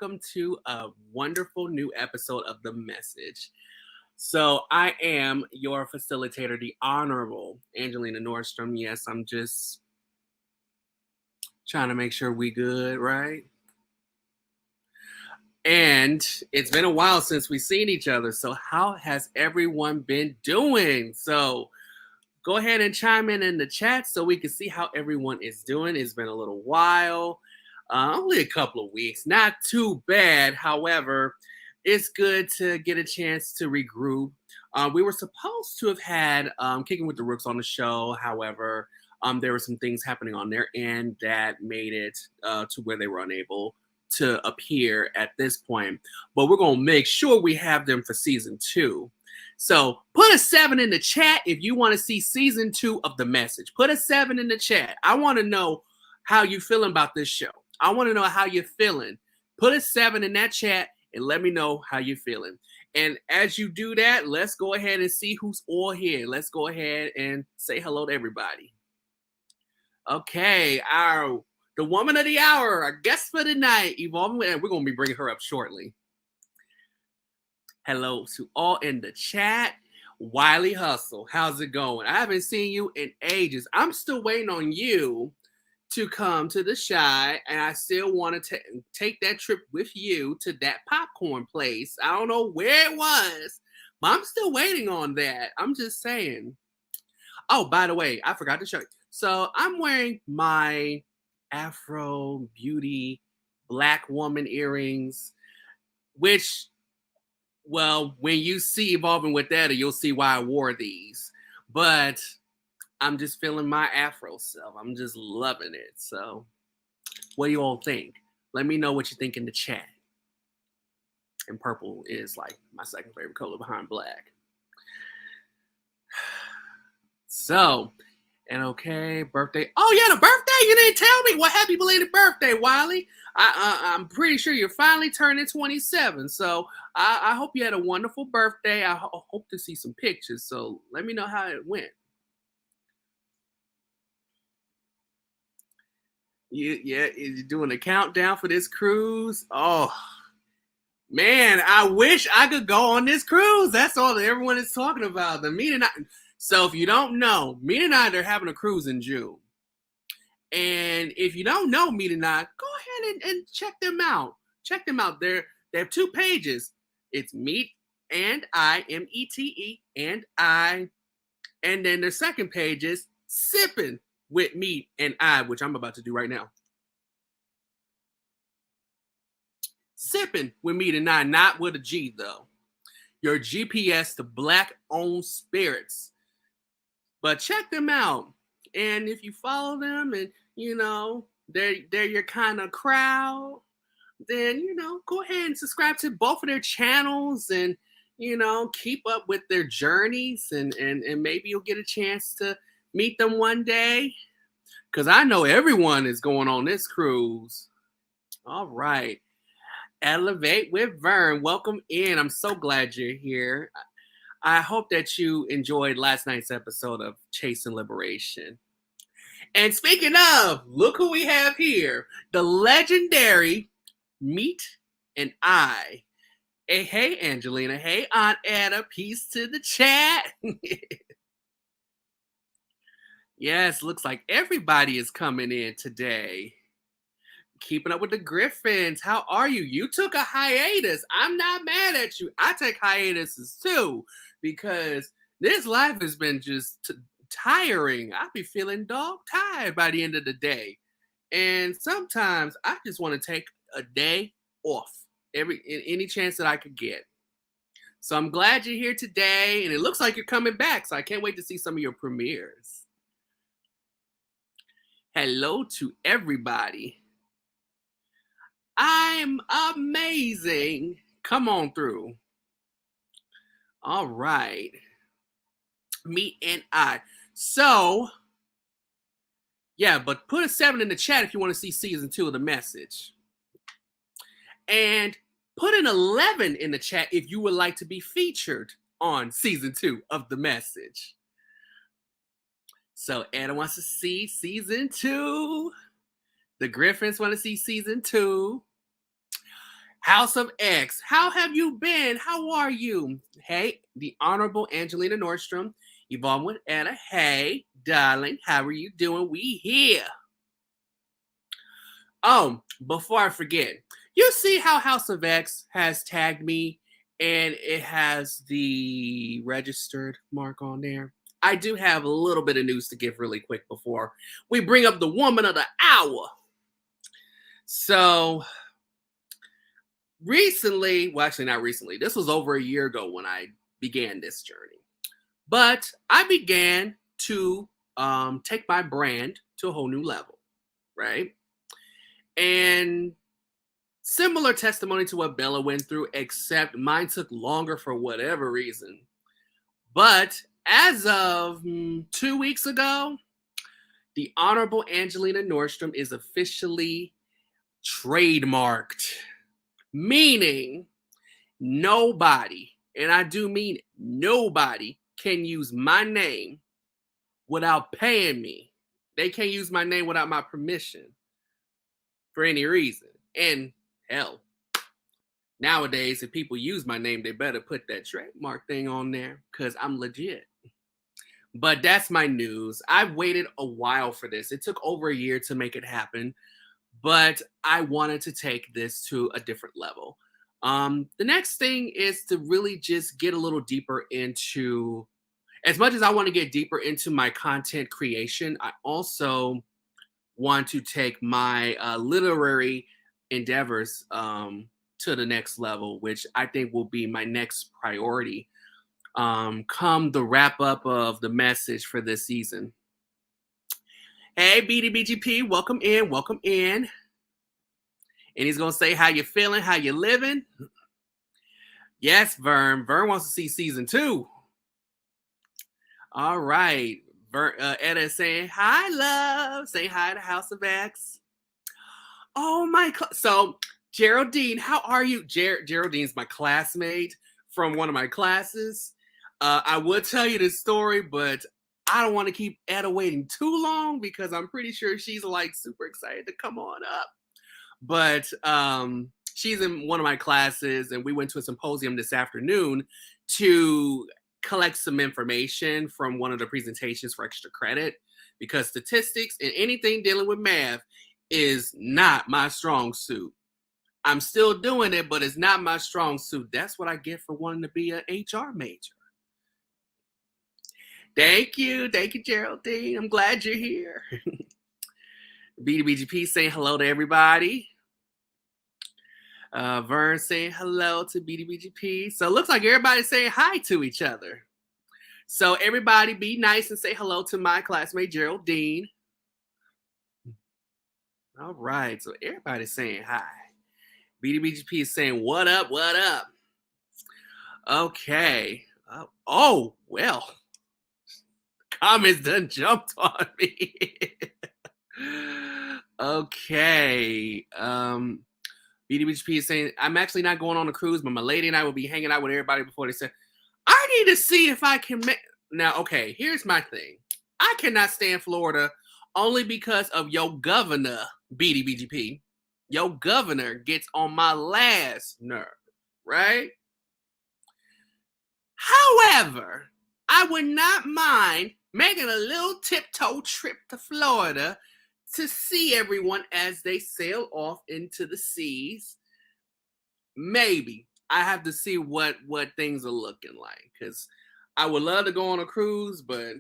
welcome to a wonderful new episode of The Message. So, I am your facilitator, the Honorable Angelina Nordstrom. Yes, I'm just trying to make sure we good, right? And it's been a while since we've seen each other. So, how has everyone been doing? So, go ahead and chime in the chat so we can see how everyone is doing. It's been a little while, only a couple of weeks, not too bad. However, it's good to get a chance to regroup. We were supposed to have had Kicking with the Rooks on the show. However, there were some things happening on their end that made it to where they were unable to appear at this point. But we're going to make sure we have them for season 2. So put a 7 in the chat if you want to see season 2 of The Message. Put a 7 in the chat. I want to know how you feeling about this show. I want to know how you're feeling. Put a 7 in that chat and let me know how you're feeling. And as you do that, let's go ahead and see who's all here. Let's go ahead and say hello to everybody. Okay, the woman of the hour, our guest for the night, Evolving, and we're going to be bringing her up shortly. Hello to all in the chat. Wiley Hustle, how's it going? I haven't seen you in ages. I'm still waiting on you to come to the Shy, and I still want to take that trip with you to that popcorn place. I don't know where it was, but I'm still waiting on that. I'm just saying. Oh, by the way, I forgot to show you. So I'm wearing my Afro Beauty Black Woman earrings, which... well, when you see Evolving with that, you'll see why I wore these. But I'm just feeling my Afro self. I'm just loving it. So, what do you all think? Let me know what you think in the chat. And purple is like my second favorite color behind black. So, and okay, birthday. Oh yeah, the birthday. You didn't tell me. Well, happy belated birthday, Wiley. I'm pretty sure you're finally turning 27. So I hope you had a wonderful birthday. I hope to see some pictures. So let me know how it went. You're doing a countdown for this cruise. Oh man, I wish I could go on this cruise. That's all that everyone is talking about. So if you don't know, me and I are having a cruise in June. And if you don't know Meet and I, go ahead and check them out. Check them out. They have 2 pages. It's Meet and I, METE and I. And then the second page is Sipping with Meet and I, which I'm about to do right now. Sipping with Meet and I, not with a G though. Your GPS to Black-owned spirits. But check them out. And if you follow them and, you know, they're your kind of crowd, then, you know, go ahead and subscribe to both of their channels and, you know, keep up with their journeys and maybe you'll get a chance to meet them one day. Because I know everyone is going on this cruise. All right. Elevate with Vern. Welcome in. I'm so glad you're here. I hope that you enjoyed last night's episode of Chase and Liberation. And speaking of, look who we have here. The legendary Meet and I. Hey, Angelina. Hey, Aunt Anna. Peace to the chat. Yes, looks like everybody is coming in today. Keeping up with the Griffins. How are you? You took a hiatus. I'm not mad at you. I take hiatuses too because this life has been just tiring. I be feeling dog tired by the end of the day. And sometimes I just want to take a day off any chance that I could get. So I'm glad you're here today. And it looks like you're coming back. So I can't wait to see some of your premieres. Hello to everybody. I'm amazing. Come on through. All right. Meet and I. So, yeah, but put a 7 in the chat if you want to see season 2 of The Message. And put an 11 in the chat if you would like to be featured on season 2 of The Message. So, Anna wants to see season 2. The Griffins want to see season 2. House of X, how have you been? How are you? Hey, the Honorable Angelina Nordstrom, Yvonne with Etta. Hey, darling, how are you doing? We here. Oh, before I forget, you see how House of X has tagged me and it has the registered mark on there? I do have a little bit of news to give really quick before we bring up the woman of the hour. So, recently, well, actually, not recently, this was over a year ago when I began this journey. But I began to take my brand to a whole new level, right? And similar testimony to what Bella went through, except mine took longer for whatever reason. But as of 2 weeks ago, the Honorable Angelina Nordstrom is officially trademarked, meaning nobody, and I do mean nobody, can use my name without paying me. They can't use my name without my permission for any reason. And hell, nowadays, if people use my name, they better put that trademark thing on there because I'm legit. But that's my news. I've waited a while for this. It took over a year to make it happen, but I wanted to take this to a different level. The next thing is to really just get a little deeper into, as much as I want to get deeper into my content creation, I also want to take my literary endeavors to the next level, which I think will be my next priority come the wrap up of the message for this season. Hey, BDBGP, welcome in, welcome in. And he's going to say how you feeling, how you living. Yes, Vern. Vern wants to see season 2. All right. Etta is saying, hi, love. Say hi to House of X. Oh, my. So, Geraldine, how are you? Geraldine's my classmate from one of my classes. I would tell you this story, but I don't want to keep Etta waiting too long because I'm pretty sure she's like super excited to come on up. But she's in one of my classes, and we went to a symposium this afternoon to collect some information from one of the presentations for extra credit, because statistics and anything dealing with math is not my strong suit. I'm still doing it, but it's not my strong suit. That's what I get for wanting to be an HR major. Thank you, Geraldine. I'm glad you're here. BDBGP saying hello to everybody. Vern saying hello to BDBGP. So it looks like everybody's saying hi to each other. So everybody be nice and say hello to my classmate Geraldine. All right, so everybody's saying hi. BDBGP is saying what up, what up. Okay. Oh, well. Comments done jumped on me. Okay. BDBGP is saying, I'm actually not going on a cruise, but my lady and I will be hanging out with everybody before they say, I need to see if I can make. Now, okay, here's my thing. I cannot stand Florida only because of your governor, BDBGP. Your governor gets on my last nerve, right? However, I would not mind making a little tiptoe trip to Florida to see everyone as they sail off into the seas. Maybe. I have to see what things are looking like, because I would love to go on a cruise, but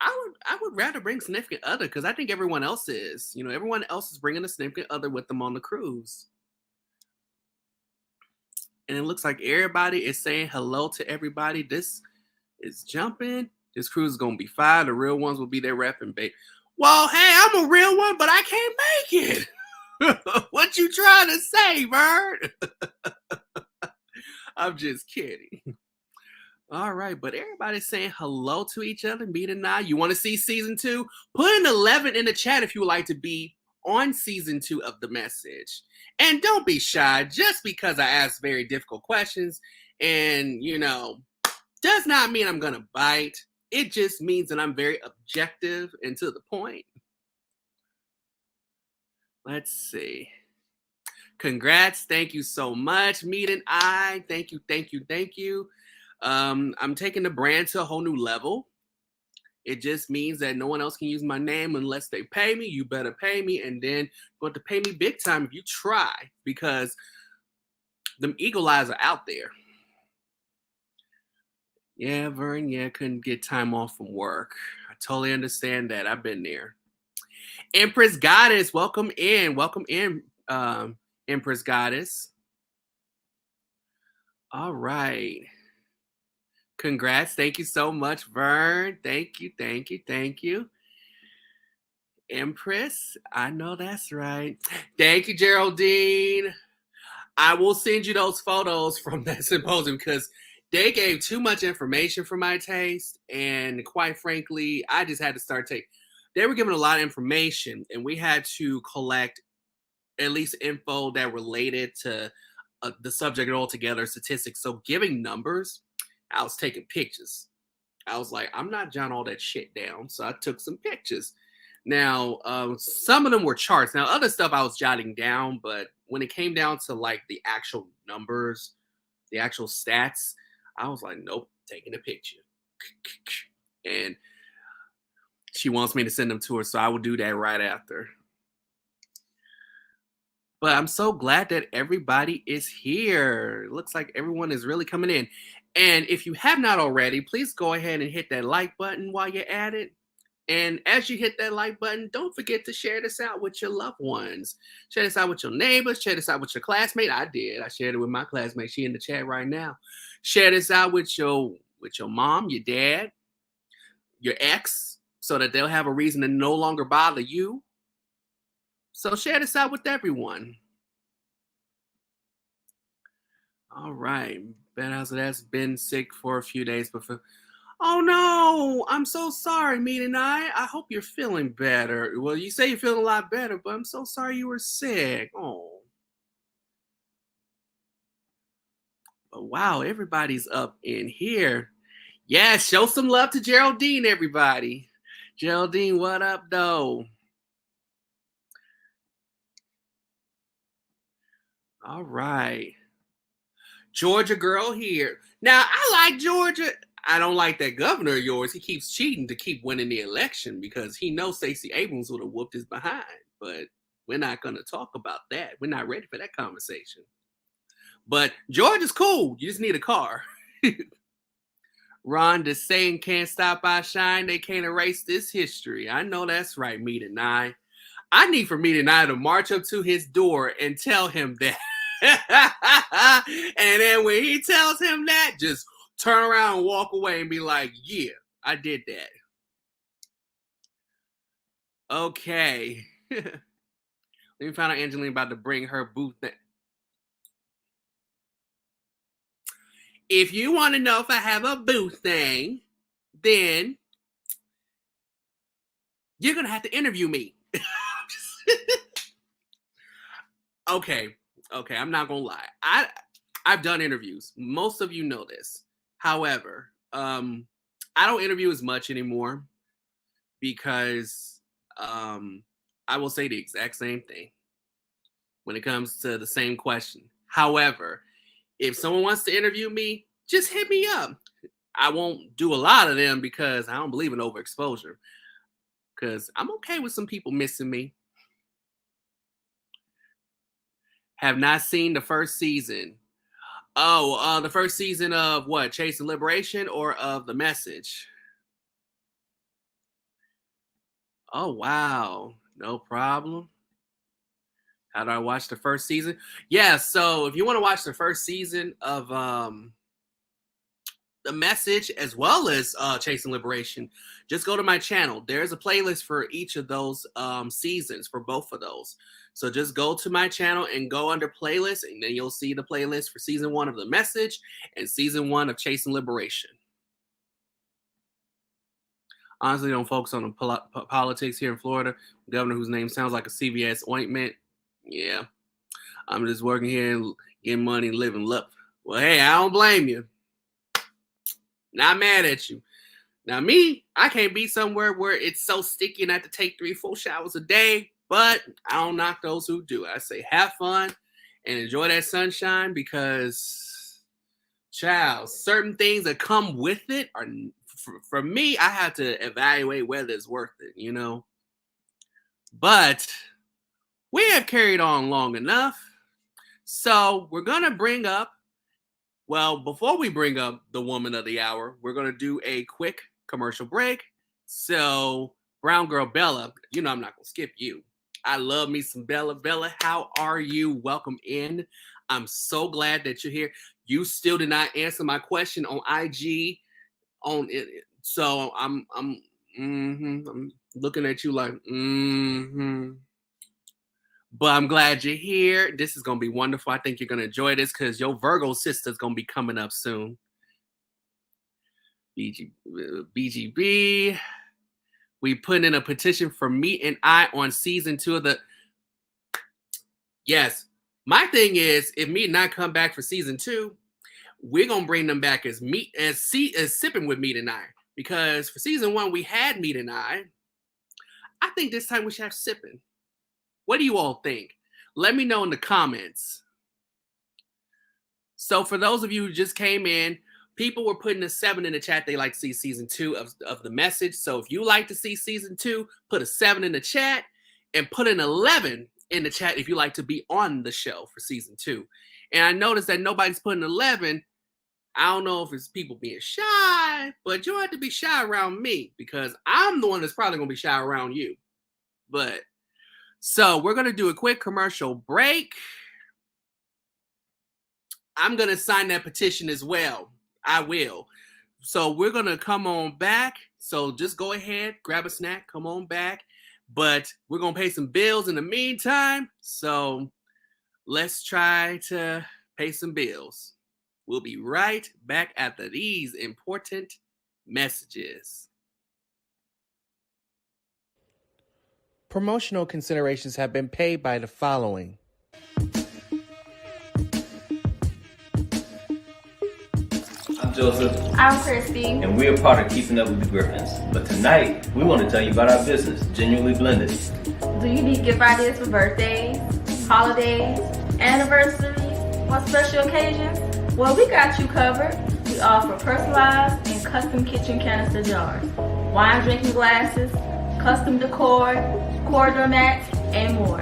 I would rather bring significant other, because I think everyone else is. You know, everyone else is bringing a significant other with them on the cruise. And it looks like everybody is saying hello to everybody. This is jumping. This cruise is going to be fire. The real ones will be there repping, babe. Well, hey, I'm a real one, but I can't make it. What you trying to say, Bird? I'm just kidding. All right, but everybody's saying hello to each other. Meet and I. You want to see season 2? Put an 11 in the chat if you would like to be on season 2 of the message. And don't be shy. Just because I ask very difficult questions and, you know, does not mean I'm going to bite. It just means that I'm very objective and to the point. Let's see. Congrats. Thank you so much. Meet and I. Thank you, thank you, thank you. I'm taking the brand to a whole new level. It just means that no one else can use my name unless they pay me. You better pay me, and then you're going to pay me big time if you try, because them eagle eyes are out there. Yeah, Vern, yeah, couldn't get time off from work. I totally understand that. I've been there. Empress Goddess, welcome in. Welcome in, Empress Goddess. All right. Congrats. Thank you so much, Vern. Thank you, thank you, thank you. Empress, I know that's right. Thank you, Geraldine. I will send you those photos from that symposium because they gave too much information for my taste. And quite frankly, I just had to start taking. They were giving a lot of information, and we had to collect at least info that related to the subject altogether, statistics. So giving numbers, I was taking pictures. I was like, I'm not jotting all that shit down. So I took some pictures. Now, some of them were charts. Now, other stuff I was jotting down, but when it came down to like the actual numbers, the actual stats, I was like, nope, taking a picture. And she wants me to send them to her, so I will do that right after. But I'm so glad that everybody is here. It looks like everyone is really coming in. And if you have not already, please go ahead and hit that like button while you're at it. And as you hit that like button, don't forget to share this out with your loved ones. Share this out with your neighbors. Share this out with your classmate. I did. I shared it with my classmate. She in the chat right now. Share this out with your mom, your dad, your ex, so that they'll have a reason to no longer bother you. So share this out with everyone. All right. Ben Hauser has been sick for a few days before. Oh no, I'm so sorry, Meet and I hope you're feeling better. Well, you say you're feeling a lot better, but I'm so sorry you were sick. Oh. But wow, everybody's up in here. Yeah, show some love to Geraldine, everybody. Geraldine, what up, though? All right. Georgia girl here. Now, I like Georgia. I don't like that governor of yours. He keeps cheating to keep winning the election because he knows Stacey Abrams would have whooped his behind. But we're not going to talk about that. We're not ready for that conversation. But Georgia's cool. You just need a car. Ron, the saying can't stop our shine. They can't erase this history. I know that's right, Meet and I. I need for Meet and I to march up to his door and tell him that. And then when he tells him that, just turn around and walk away and be like, yeah, I did that. Okay. Let me find out Angelina about to bring her booth. If you want to know if I have a booth thing, then you're going to have to interview me. Okay. I'm not going to lie. I've done interviews. Most of you know this. However, I don't interview as much anymore because I will say the exact same thing when it comes to the same question. However, if someone wants to interview me, just hit me up. I won't do a lot of them because I don't believe in overexposure. Because I'm okay with some people missing me. Have not seen the first season. Oh, the first season of what? Chase and Liberation or of The Message? Oh, wow. No problem. How do I watch the first season? Yeah, so if you want to watch the first season of The Message as well as Chase and Liberation, just go to my channel. There's a playlist for each of those seasons for both of those. So just go to my channel and go under playlist, and then you'll see the playlist for season 1 of The Message and season 1 of Chase and Liberation. Honestly, don't focus on the politics here in Florida. Governor whose name sounds like a CVS ointment. Yeah, I'm just working here and getting money and living love. Well, hey, I don't blame you. Not mad at you. Now, me, I can't be somewhere where it's so sticky and I have to take 3-4 showers a day, but I don't knock those who do. I say, have fun and enjoy that sunshine because, child, certain things that come with it are, for me, I have to evaluate whether it's worth it, you know? But we have carried on long enough. So we're going to bring up, well, before we bring up the woman of the hour, we're going to do a quick commercial break. So, Brown Girl Bella, you know I'm not going to skip you. I love me some Bella. Bella, how are you? Welcome in. I'm so glad that you're here. You still did not answer my question on IG. On it, so I'm looking at you like But I'm glad you're here. This is gonna be wonderful. I think you're gonna enjoy this because your Virgo sister's gonna be coming up soon. BGB. We put in a petition for Meet and I on season 2 of the. Yes, my thing is, if Meet and I come back for season 2, we're gonna bring them back as sipping with Meet and I, because for season 1 we had Meet and I. I think this time we should have sipping. What do you all think? Let me know in the comments. So for those of you who just came in, people were putting a 7 in the chat. They like to see season 2 of the message. So if you like to see season 2, put a 7 in the chat and put an 11 in the chat if you like to be on the show for season 2. And I noticed that nobody's putting 11. I don't know if it's people being shy, but you don't have to be shy around me because I'm the one that's probably going to be shy around you. But so we're going to do a quick commercial break. I'm going to sign that petition as well. I will. So we're going to come on back. So just go ahead, grab a snack, come on back. But we're going to pay some bills in the meantime. So let's try to pay some bills. We'll be right back after these important messages. Promotional considerations have been paid by the following. I'm Joseph. I'm Christy. And we're part of Keeping Up with the Griffins. But tonight, we want to tell you about our business, Genuinely Blended. Do you need gift ideas for birthdays, holidays, anniversaries, or special occasions? Well, we got you covered. We offer personalized and custom kitchen canister jars, wine drinking glasses, custom decor, corridor mats, and more.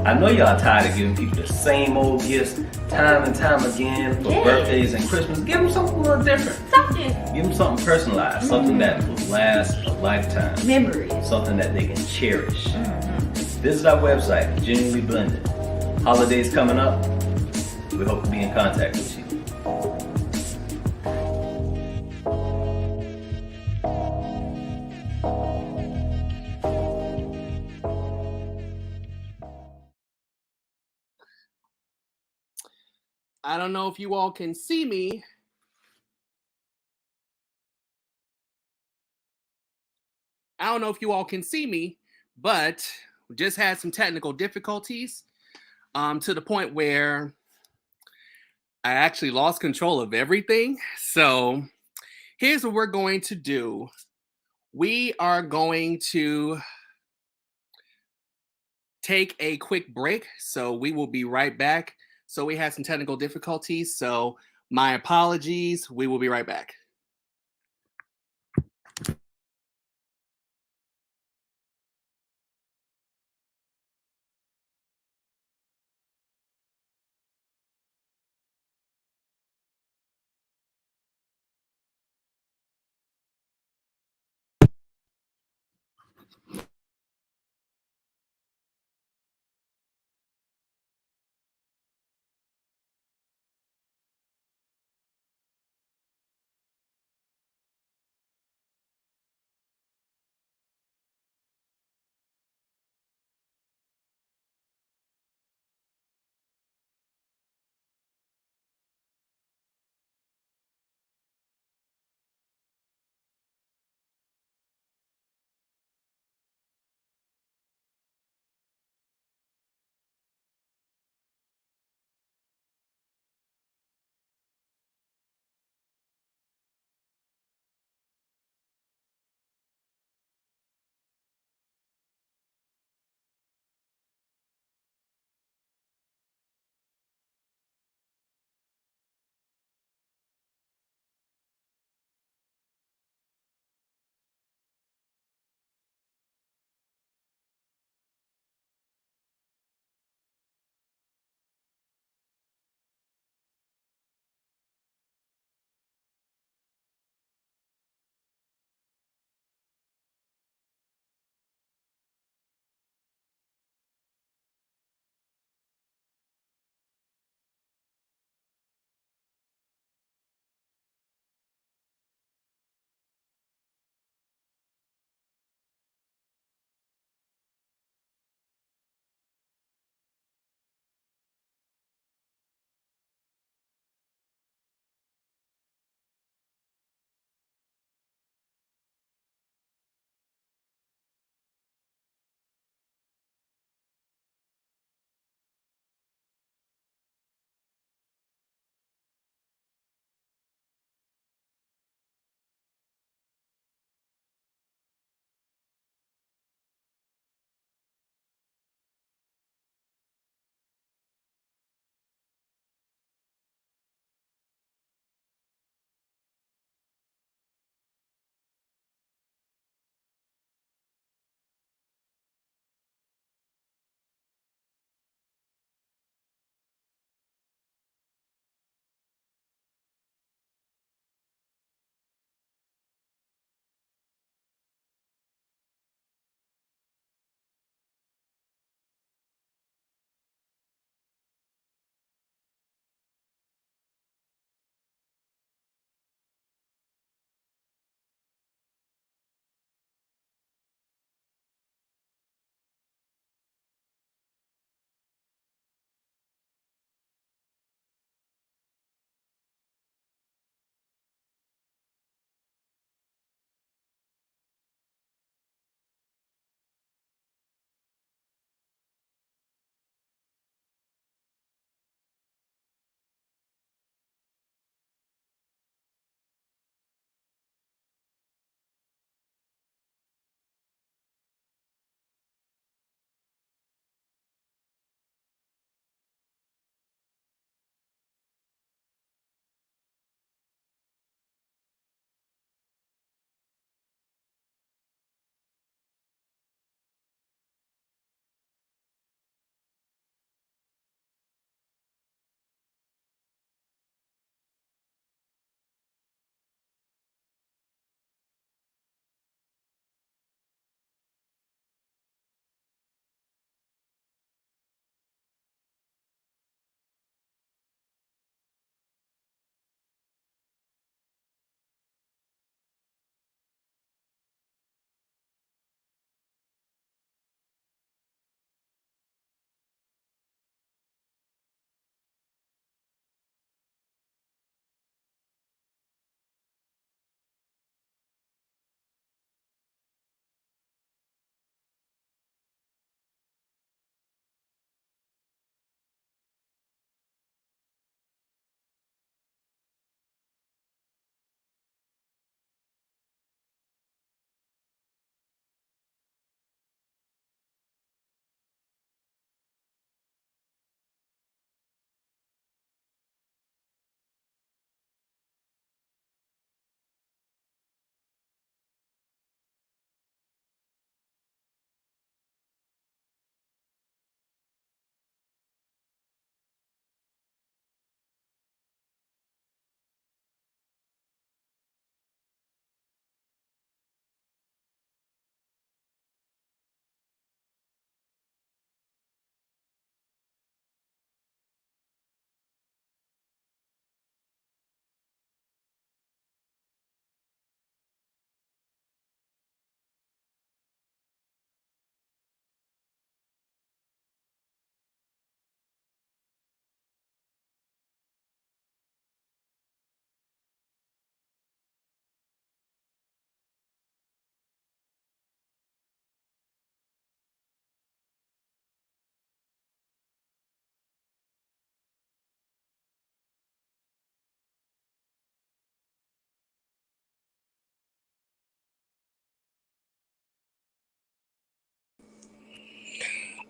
I know y'all tired of giving people the same old gifts time and time again for birthdays and Christmas. Give them something a little different. Give them something personalized, something that will last a lifetime. Memories. Something that they can cherish. Visit our website, Genuinely Blended. Holidays coming up. We hope to be in contact with you. I don't know if you all can see me. But we just had some technical difficulties to the point where I actually lost control of everything. So here's what we're going to do. We are going to take a quick break. So we will be right back. So we had some technical difficulties. So my apologies. We will be right back.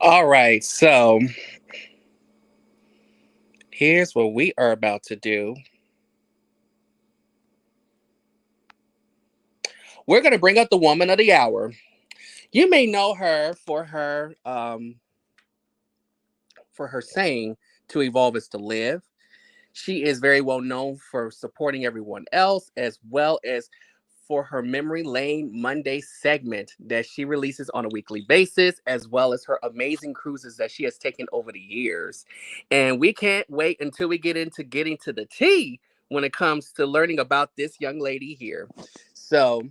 All right, so here's what we are about to do. We're going to bring up the woman of the hour. You may know her for her saying to evolve is to live. She is very well known for supporting everyone else, as well as for her Memory Lane Monday segment that she releases on a weekly basis, as well as her amazing cruises that she has taken over the years. And we can't wait until we get into getting to the tea when it comes to learning about this young lady here. So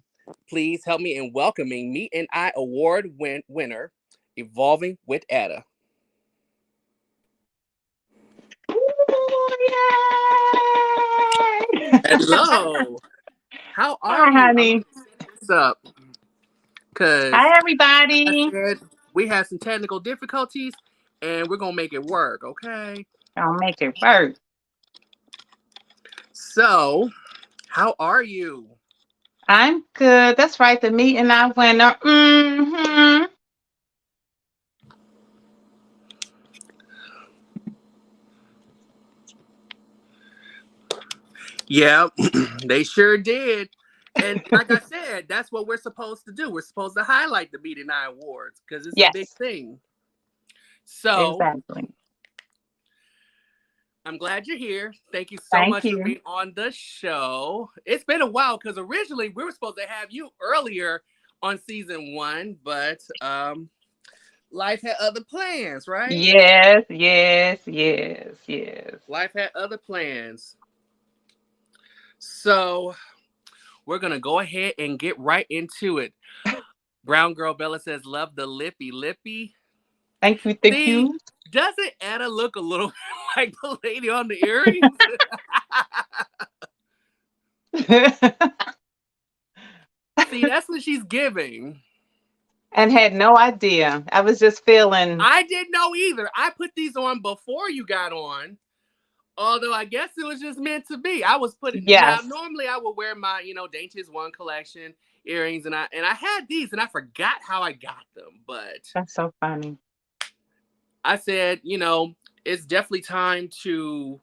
please help me in welcoming Meet and I Award winner, Evolving with Ada. Hello. How are Hi, you? I'm honey. gonna set this up because, Hi, like I everybody. said, we have some technical difficulties, and we're gonna make it work. Okay. I'll make it work. So, how are you? I'm good. That's right. The meet and I winner. Mm-hmm. Yeah, they sure did. And like I said, that's what we're supposed to do. We're supposed to highlight the Meet and I Awards because it's a big Yes, thing. So, exactly. I'm glad you're here. Thank you so Thank much for you. being on the show. It's been a while because originally we were supposed to have you earlier on season 1, but life had other plans, right? Yes, yes, yes, yes. Life had other plans. So we're gonna go ahead and get right into it. Brown Girl Bella says, "Love the lippy lippy." Thank you. Thank See, you. doesn't Anna look a little like the lady on the earrings? See, that's what she's giving. And had no idea. I was just feeling. I didn't know either. I put these on before you got on. Although I guess it was just meant to be. I was putting now Yes, normally I would wear my, Dainty's One collection earrings and I had these and I forgot how I got them. But that's so funny. I said, it's definitely time to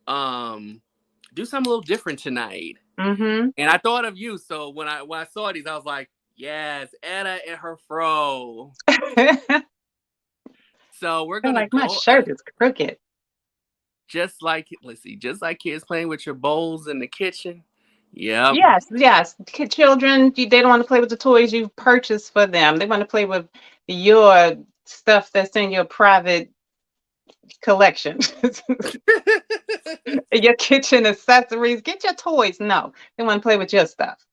do something a little different tonight. Mm-hmm. And I thought of you, so when I saw these, I was like, yes, Etta and her fro. I So we're feel gonna like my go shirt is crooked. just like just like kids playing with your bowls in the kitchen. Yep. Yes, yes. Children, they don't want to play with the toys you purchased for them. They want to play with your stuff that's in your private collection. Your kitchen accessories. Get your toys. No, they want to play with your stuff.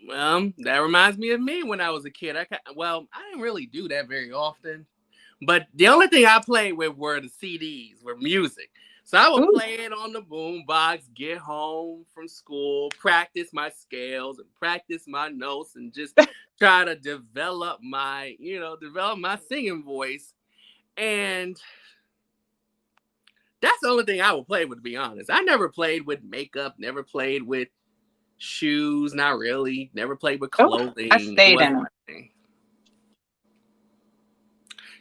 That reminds me of me when I was a kid. I didn't really do that very often, but the only thing I played with were the CDs, were music. So I would Ooh. play it on the boombox, get home from school, practice my scales and practice my notes, and just try to develop my singing voice. And that's the only thing I would play with, to be honest. I never played with makeup, never played with shoes, not really. Never played with Oh, I clothing. It stayed in wasn't them. my thing.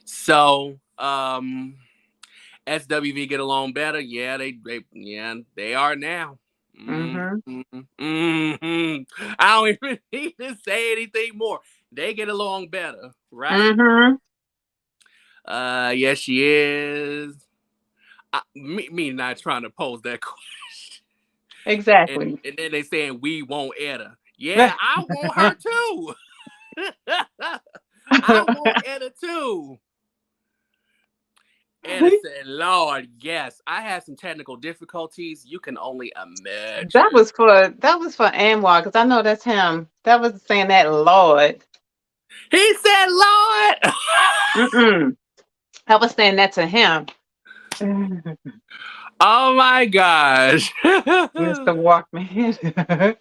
So, SWV get along better. Yeah, they are now. Mm-hmm. I don't even need to say anything more. They get along better, right? Mm-hmm. Yes, she is. Me not trying to pose that question. Exactly. And then they saying we want Etta. Yeah, I want her too. I want Etta too. Etta said, Lord, yes. I had some technical difficulties. You can only imagine. That was for Anwar, because I know that's him. That was saying that Lord. He said, Lord. Mm-mm. I was saying that to him. Oh my gosh. Mr. Walkman.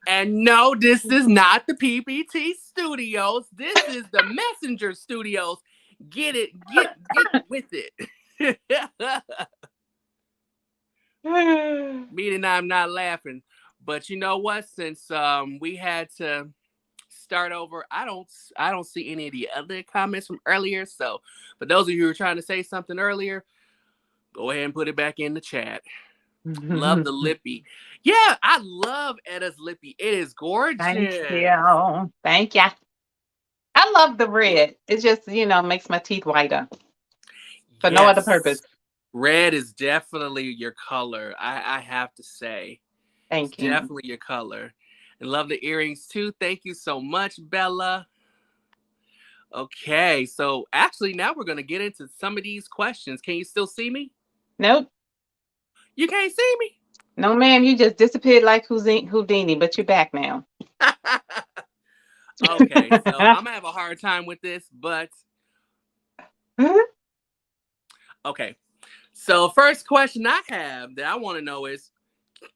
And no, this is not the PPT Studios. This is the Messenger Studios. Get with it. Meaning I'm not laughing. But you know what? Since we had to start over. I don't see any of the other comments from earlier. So for those of you who were trying to say something earlier, go ahead and put it back in the chat. Love the lippy. Yeah, I love Etta's lippy. It is gorgeous. Thank you. Thank you. I love the red. It just, makes my teeth whiter for no other purpose. Red is definitely your color. I have to say. Thank you. Definitely your color. And love the earrings too. Thank you so much, Bella. Okay, so actually now we're going to get into some of these questions. Can you still see me? Nope. You can't see me? No, ma'am. You just disappeared like Houdini, but you're back now. Okay, so I'm going to have a hard time with this, but... Okay, so first question I have that I want to know is,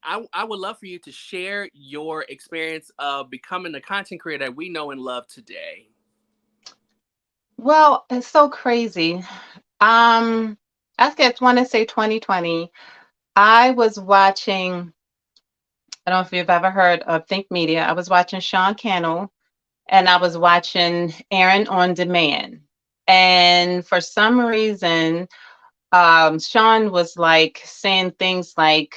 I would love for you to share your experience of becoming the content creator that we know and love today. Well, it's so crazy. I just want to say 2020. I was watching, I don't know if you've ever heard of Think Media. I was watching Sean Cannell and I was watching Aaron on Demand. And for some reason, Sean was like saying things like,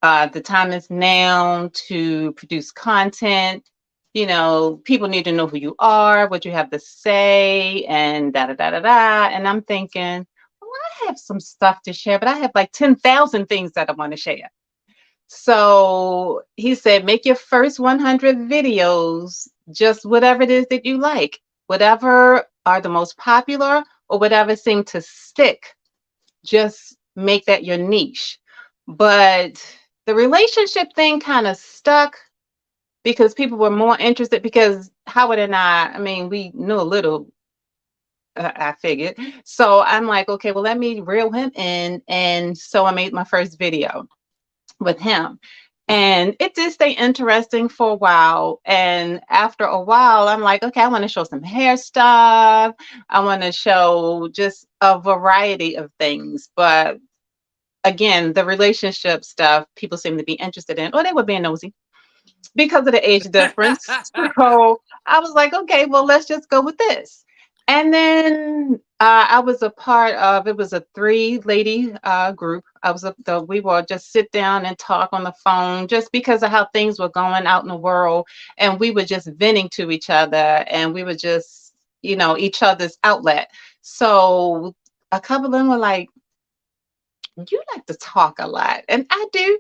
the time is now to produce content. People need to know who you are, what you have to say, and da da da da da. And I'm thinking, well, I have some stuff to share, but I have like 10,000 things that I want to share. So he said, make your first 100 videos, just whatever it is that you like, whatever are the most popular or whatever seem to stick, just make that your niche. But the relationship thing kind of stuck because people were more interested because Howard and I mean, we knew a little, I figured. So I'm like, okay, well, let me reel him in. And so I made my first video with him. And it did stay interesting for a while. And after a while, I'm like, okay, I want to show some hair stuff. I want to show just a variety of things. But again, the relationship stuff, people seem to be interested in, or they were being nosy because of the age difference. So I was like, okay, well, let's just go with this. And then I was a part of, it was a 3-lady group. We would just sit down and talk on the phone just because of how things were going out in the world. And we were just venting to each other and we were just, each other's outlet. So a couple of them were like, you like to talk a lot. And I do.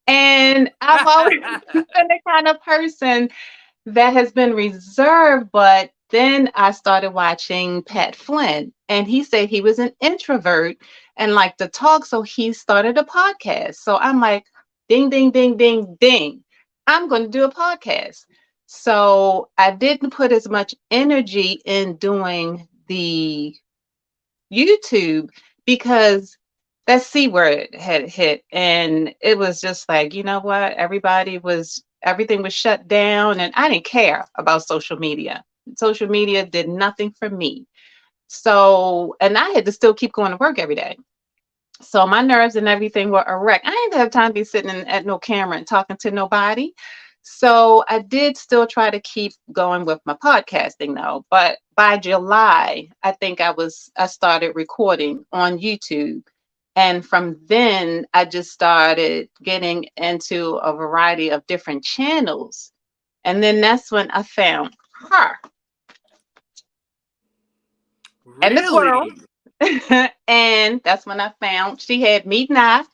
And I've always been the kind of person that has been reserved, but then I started watching Pat Flynn, and he said he was an introvert and liked to talk, so he started a podcast. So I'm like, ding, ding, ding, ding, ding. I'm going to do a podcast. So I didn't put as much energy in doing the YouTube because that C word had hit, and it was just like, you know what? Everything was shut down, and I didn't care about social media. Social media did nothing for me. So, and I had to still keep going to work every day. So my nerves and everything were a wreck. I didn't have time to be sitting at no camera and talking to nobody. So I did still try to keep going with my podcasting though. But by July, I think I started recording on YouTube. And from then, I just started getting into a variety of different channels. And then that's when I found her. Really? In this world. And that's when I found she had Meet Now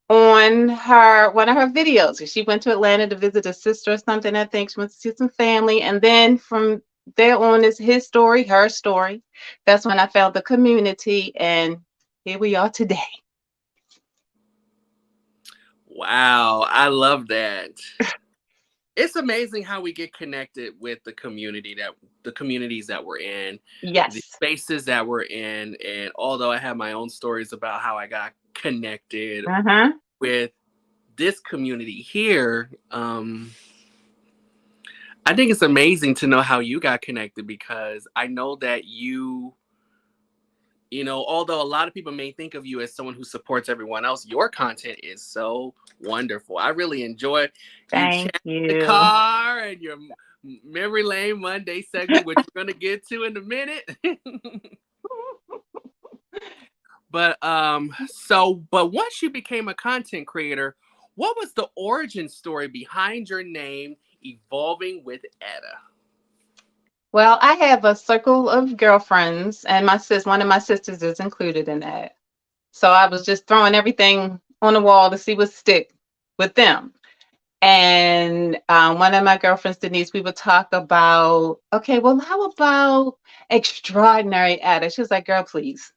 on one of her videos. She went to Atlanta to visit a sister or something. I think she went to see some family. And then from there on is his story, her story. That's when I found the community. And here we are today. Wow, I love that. It's amazing how we get connected with the communities that we're in, yes, the spaces that we're in. And although I have my own stories about how I got connected with this community here, I think it's amazing to know how you got connected, because I know that although a lot of people may think of you as someone who supports everyone else, your content is so wonderful. I really enjoy Thank you. the car and your Memory Lane Monday segment, which we're gonna get to in a minute. But once you became a content creator, what was the origin story behind your name evolving with Etta? Well, I have a circle of girlfriends, and one of my sisters is included in that. So I was just throwing everything on the wall to see what stick with them. And one of my girlfriends, Denise, we would talk about, okay, well, how about extraordinary Etta? She was like, girl, please.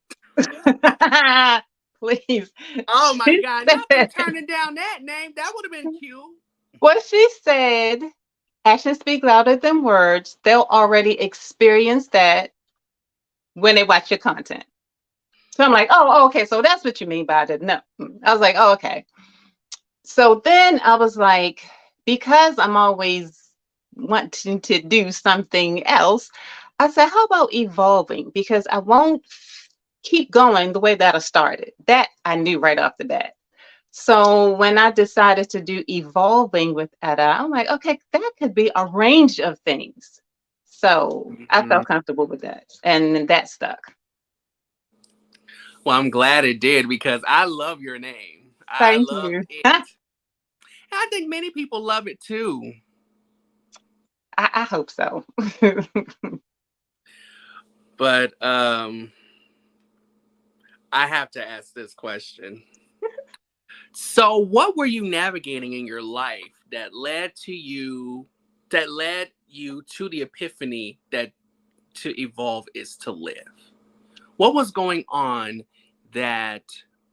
Please. Oh my She God, not you said, turning down that name. That would have been cute. what she said, actions speak louder than words. They'll already experience that when they watch your content. So I'm like, oh, okay, so that's what you mean by that. No. I was like, oh, okay. So then I was like, because I'm always wanting to do something else, I said, how about evolving? Because I won't keep going the way that I started. That I knew right off the bat. So when I decided to do evolving with Etta, I'm like, okay, that could be a range of things. So I Mhm. felt comfortable with that, and that stuck. Well, I'm glad it did because I love your name. I Thank love you. it. I think many people love it too. I hope so. But I have to ask this question. So, what were you navigating in your life that led you to the epiphany that to evolve is to live? What was going on that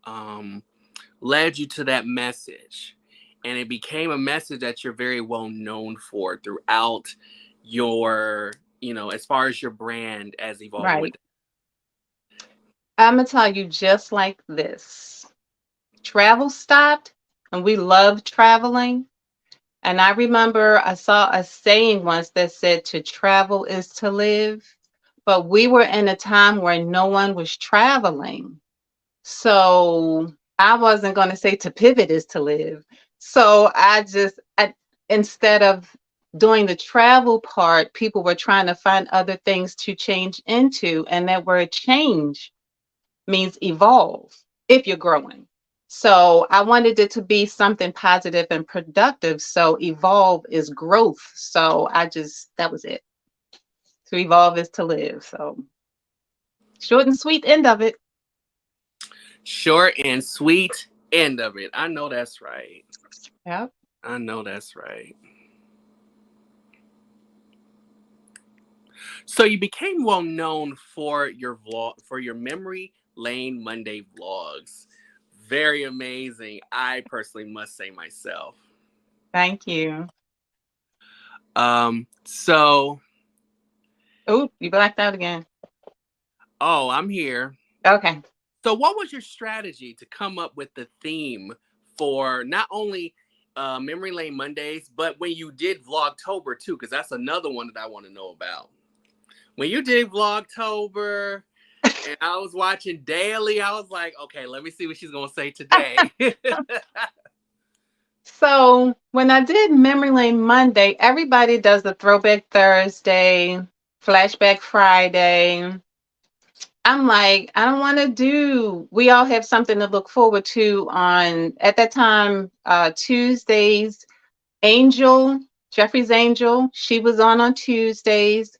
um, led you to that message? And it became a message that you're very well known for throughout your, as far as your brand as evolving with. Right. I'm gonna tell you just like this. Travel stopped, and we love traveling. And I remember I saw a saying once that said to travel is to live, but we were in a time where no one was traveling. So I wasn't going to say to pivot is to live. So instead of doing the travel part, people were trying to find other things to change into. And that word change means evolve if you're growing. So I wanted it to be something positive and productive. So evolve is growth. So that was it. To evolve is to live. So short and sweet end of it. Short and sweet end of it. I know that's right. Yep. I know that's right. So you became well known for your Memory Lane Monday vlogs. Very amazing. I personally must say myself. Thank you. So Oh, you blacked out again. I'm here. Okay. So what was your strategy to come up with the theme for not only Memory Lane Mondays, but when you did Vlogtober too? Because that's another one that I want to know about. When you did Vlogtober and I was watching daily, I was like, okay, let me see what she's gonna say today. So when I did Memory Lane Monday, everybody does the Throwback Thursday, Flashback Friday. I'm like, I don't want to do. We all have something to look forward to on at that time, Tuesdays. Angel, Jeffrey's Angel, she was on Tuesdays.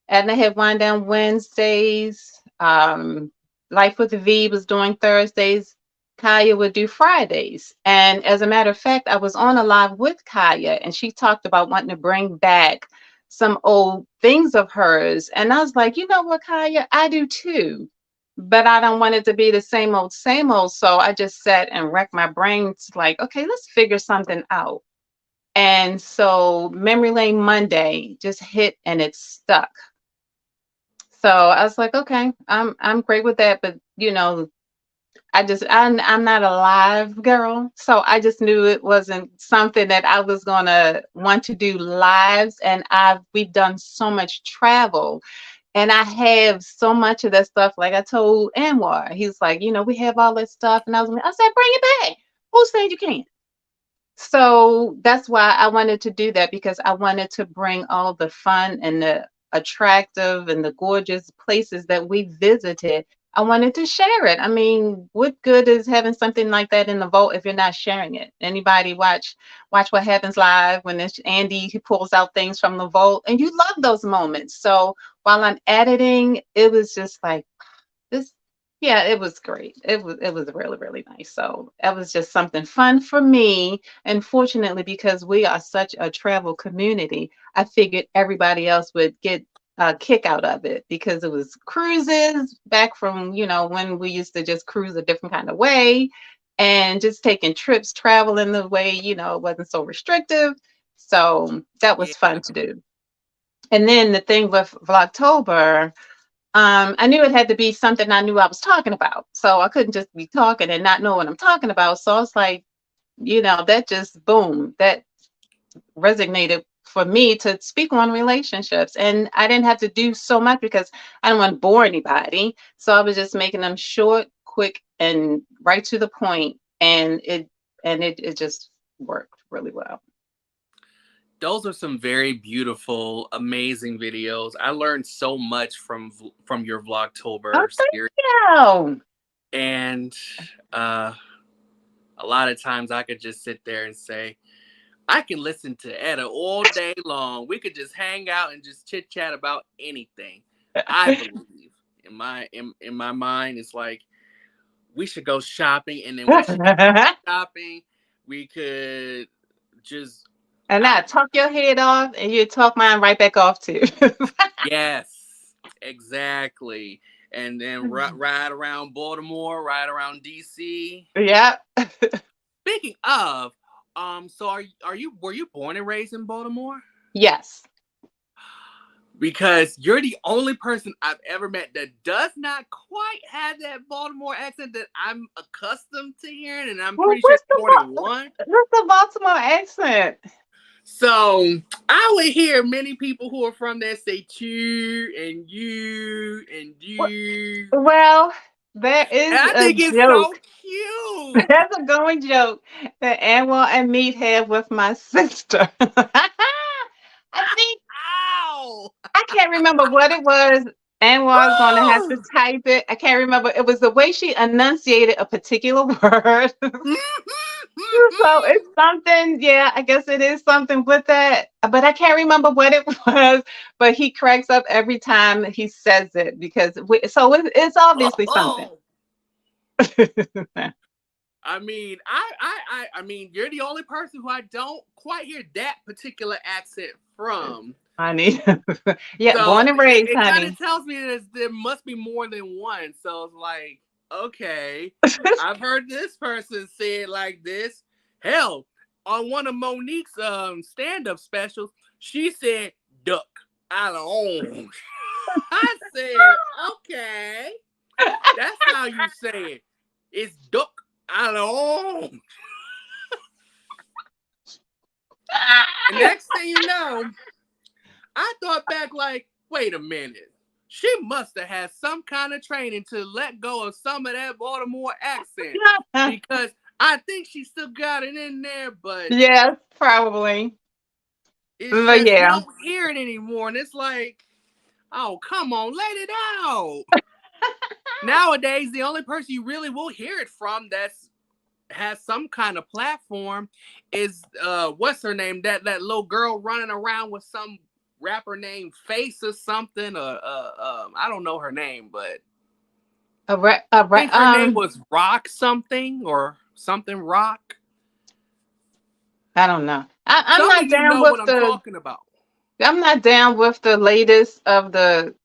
Edna had Wind Down Wednesdays. Life with V was doing Thursdays. Kaya would do Fridays. And as a matter of fact, I was on a live with Kaya, and she talked about wanting to bring back some old things of hers. And I was like, you know what, Kaya, I do too. But I don't want it to be the same old, same old. So I just sat and racked my brains like, okay, let's figure something out. And so Memory Lane Monday just hit and it stuck. So I was like, okay, I'm great with that, but I'm not a live girl, so I just knew it wasn't something that I was gonna want to do lives. And we've done so much travel, and I have so much of that stuff. Like I told Anwar, he's like, we have all that stuff, and I said, bring it back. Who said you can't? So that's why I wanted to do that, because I wanted to bring all the fun and the attractive and the gorgeous places that we visited. I wanted to share it. I mean, what good is having something like that in the vault if you're not sharing it? Anybody watch What Happens Live when it's Andy, he pulls out things from the vault, and you love those moments. So while I'm editing, it was just like this. Yeah, it was great. It was really, really nice. So that was just something fun for me. And fortunately, because we are such a travel community, I figured everybody else would get a kick out of it, because it was cruises back from, when we used to just cruise a different kind of way, and just taking trips, traveling the way, it wasn't so restrictive. So that was Yeah. fun to do. And then the thing with Vlogtober, I knew it had to be something I knew I was talking about. So I couldn't just be talking and not know what I'm talking about. So I was like, that just boom, that resonated for me to speak on relationships. And I didn't have to do so much because I didn't want to bore anybody. So I was just making them short, quick, and right to the point. And it just worked really well. Those are some very beautiful, amazing videos. I learned so much from your Oh, Vlogtober thank series, you. and a lot of times I could just sit there and say, I can listen to Etta all day long. We could just hang out and just chit chat about anything. I believe in my mind, it's like we should go shopping, and then when she shopping, we could just And I I talk your head off, and you talk mine right back off too. yes, exactly. And then ride around Baltimore, ride around DC. Yeah. Speaking of, so are you were you born and raised in Baltimore? Yes. Because you're the only person I've ever met that does not quite have that Baltimore accent that I'm accustomed to hearing, and I'm Well, pretty sure more than one. what's the Baltimore accent? So I would hear many people who are from there say "chew" and "you" and "you," Well, there and is I a think it's so joke. cute. There's a going joke that Anwar and Meat had with my sister. I think Ow! I can't remember what it was. Anwar's going to have to type it. I can't remember. It was the way she enunciated a particular word. So it's something, yeah, I guess it is something with that, but I can't remember what it was. But he cracks up every time he says it, because it's obviously something. I mean, I mean, you're the only person who I don't quite hear that particular accent from. Honey, yeah, So born and raised, it kind honey. of tells me that there must be more than one. So it's like, okay, I've heard this person say it like this. Hell, on one of Monique's stand-up specials, she said duck out of own. I said, okay, that's how you say it. It's duck out of own. And next thing you know, I thought back like, wait a minute. She must have had some kind of training to let go of some of that Baltimore accent, because I think she still got it in there, but Yes, probably. it's But just you yeah. don't hear it anymore. And it's like, oh, come on, let it out. Nowadays, the only person you really will hear it from that's has some kind of platform is what's her name? That little girl running around with some rapper named Face or something. I don't know her name, but I think her name was Rock something or something Rock. I don't know. I'm Some not of you down know with what I'm the. talking about. I'm not down with the latest of the,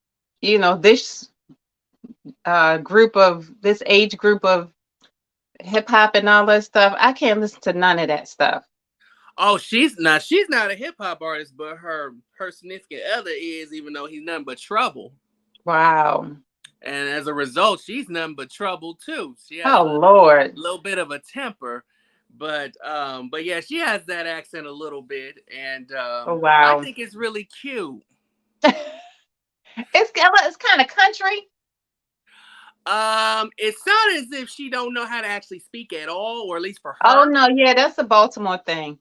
this group of this age group of hip hop and all that stuff. I can't listen to none of that stuff. Oh, she's not a hip hop artist, but her significant other is, even though he's nothing but trouble. Wow. And as a result, she's nothing but trouble too. She has Oh a Lord. little bit of a temper, but yeah, she has that accent a little bit, and Oh I wow. think it's really cute. It's kind of country. It sounded as if she don't know how to actually speak at all, or at least for Oh her. no, yeah, that's a Baltimore thing.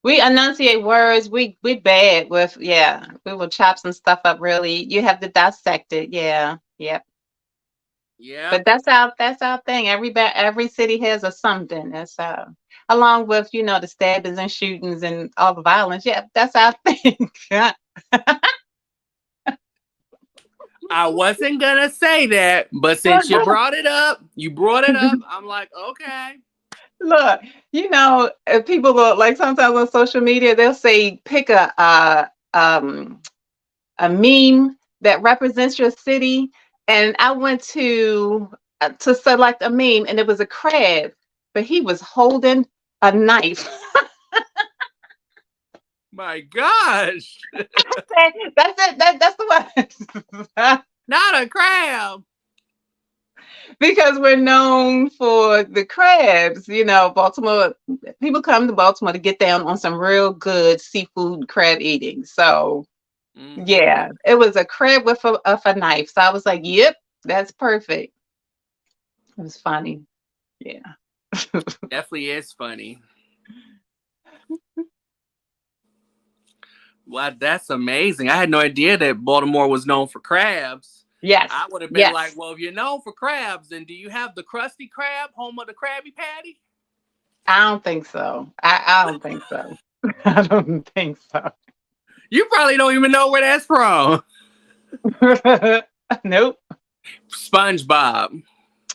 We enunciate words. We bad with, yeah. We will chop some stuff up really. You have to dissect it. Yeah. Yep. Yeah. But that's our thing. Every city has a something. That's along with, the stabbings and shootings and all the violence. Yeah, that's our thing. I wasn't gonna say that, but since you brought it up, I'm like, okay. Look, people will, like, sometimes on social media they'll say pick a meme that represents your city, and I went to select a meme, and it was a crab, but he was holding a knife. My gosh. That's it. That's the one. Not a crab. Because we're known for the crabs, Baltimore. People come to Baltimore to get down on some real good seafood crab eating. So, yeah, it was a crab with a knife. So I was like, "Yep, that's perfect." It was funny. Yeah, Definitely is funny. Wow, that's amazing. I had no idea that Baltimore was known for crabs. yes, I would have been like, well, if you're known for crabs, then do you have the Krusty Krab, home of the Krabby Patty? I don't think so. I don't think so. I don't think so. You probably don't even know where that's from. Nope. SpongeBob.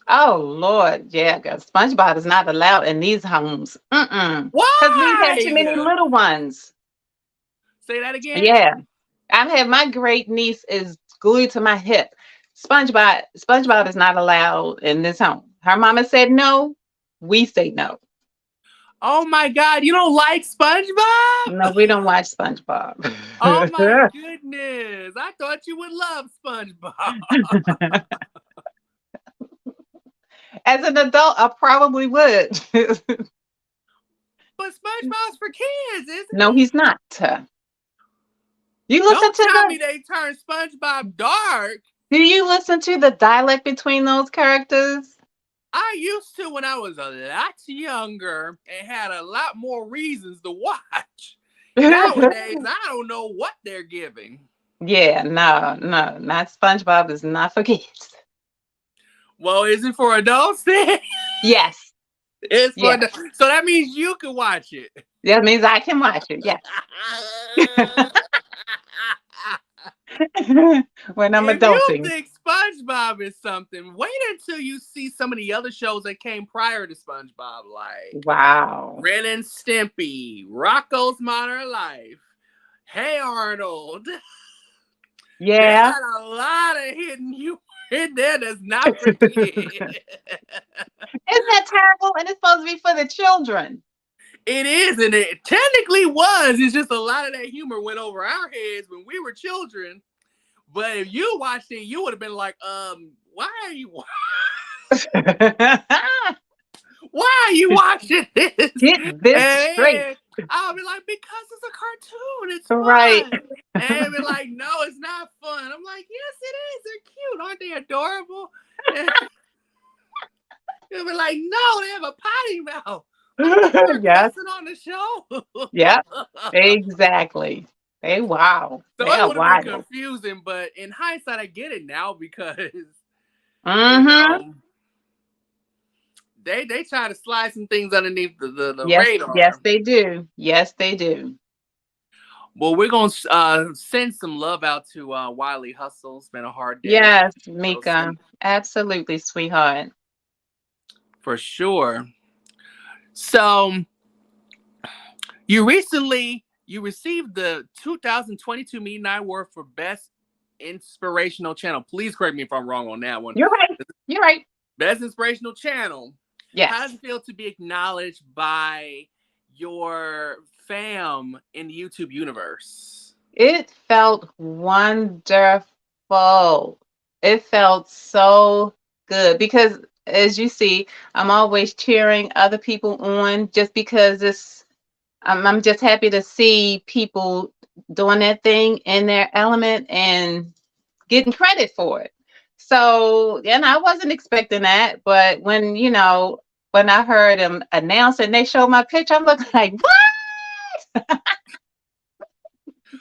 Oh Lord, yeah, because SpongeBob is not allowed in these homes. Because we have too many Why? little ones. Say that again. Yeah, I've had my great niece is glued to my hip. SpongeBob is not allowed in this home. Her mama said no. We say no. Oh my God, you don't like SpongeBob? No, we don't watch SpongeBob. Oh my goodness. I thought you would love SpongeBob. As an adult, I probably would. But SpongeBob's for kids, isn't it? No, he's not. You listen Don't to tell me they turned SpongeBob dark. Do you listen to the dialect between those characters? I used to when I was a lot younger and had a lot more reasons to watch. Nowadays, I don't know what they're giving. Yeah, no, not SpongeBob is not for kids. Well, is it for adults then? Yes. It's for adults. So that means you can watch it. That means I can watch it, yes. When I'm adulting. If you think SpongeBob is something, wait until you see some of the other shows that came prior to SpongeBob, like wow, Ren and Stimpy, Rocco's Modern Life, Hey Arnold. Yeah, There's a lot of hidden humor in there that's not for kids. Isn't that terrible? And it's supposed to be for the children. It is, and it technically was. It's just a lot of that humor went over our heads when we were children. But if you watched it, you would have been like, why are you why are you watching this? Get this straight. I'll be like, because it's a cartoon. It's right. fun. And they'll be like, no, it's not fun. I'm like, yes, it is. They're cute. Aren't they adorable? They'll be like, no, they have a potty mouth. Yes. On the show. Yeah, exactly. Hey, wow. So it would have been confusing, but in hindsight, I get it now because they try to slide some things underneath the radar. Yes, they do. Yes, they do. Well, we're gonna send some love out to Wiley Hustle. It's been a hard day. Yes, Mika. Absolutely, sweetheart. For sure. So you received the 2022 Media Award for Best Inspirational Channel. Please correct me if I'm wrong on that one. You're right. Best Inspirational Channel. Yes. How does it feel to be acknowledged by your fam in the YouTube universe? It felt wonderful. It felt so good because, as you see, I'm always cheering other people on just because I'm just happy to see people doing their thing in their element and getting credit for it. So, and I wasn't expecting that, but when when I heard him announce and they showed my picture, I'm looking like, what?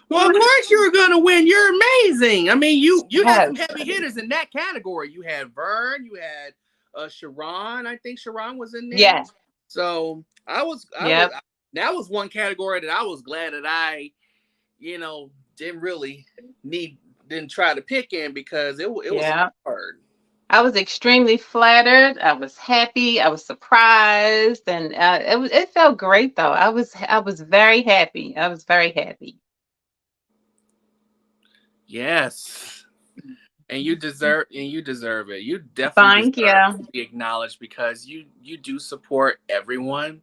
Well, of course you were gonna win. You're amazing. I mean, you had some Yes, heavy hitters in that category. You had Vern, you had Sharon. I think Sharon was in there. yes, So I was yep, that was one category that I was glad that I, you know, didn't really didn't try to pick in because it was yeah. hard. I was extremely flattered. I was happy. I was surprised, and it felt great though. I was very happy. I was very happy. Yes. And you deserve it. You definitely Thank deserve you. to be acknowledged because you do support everyone,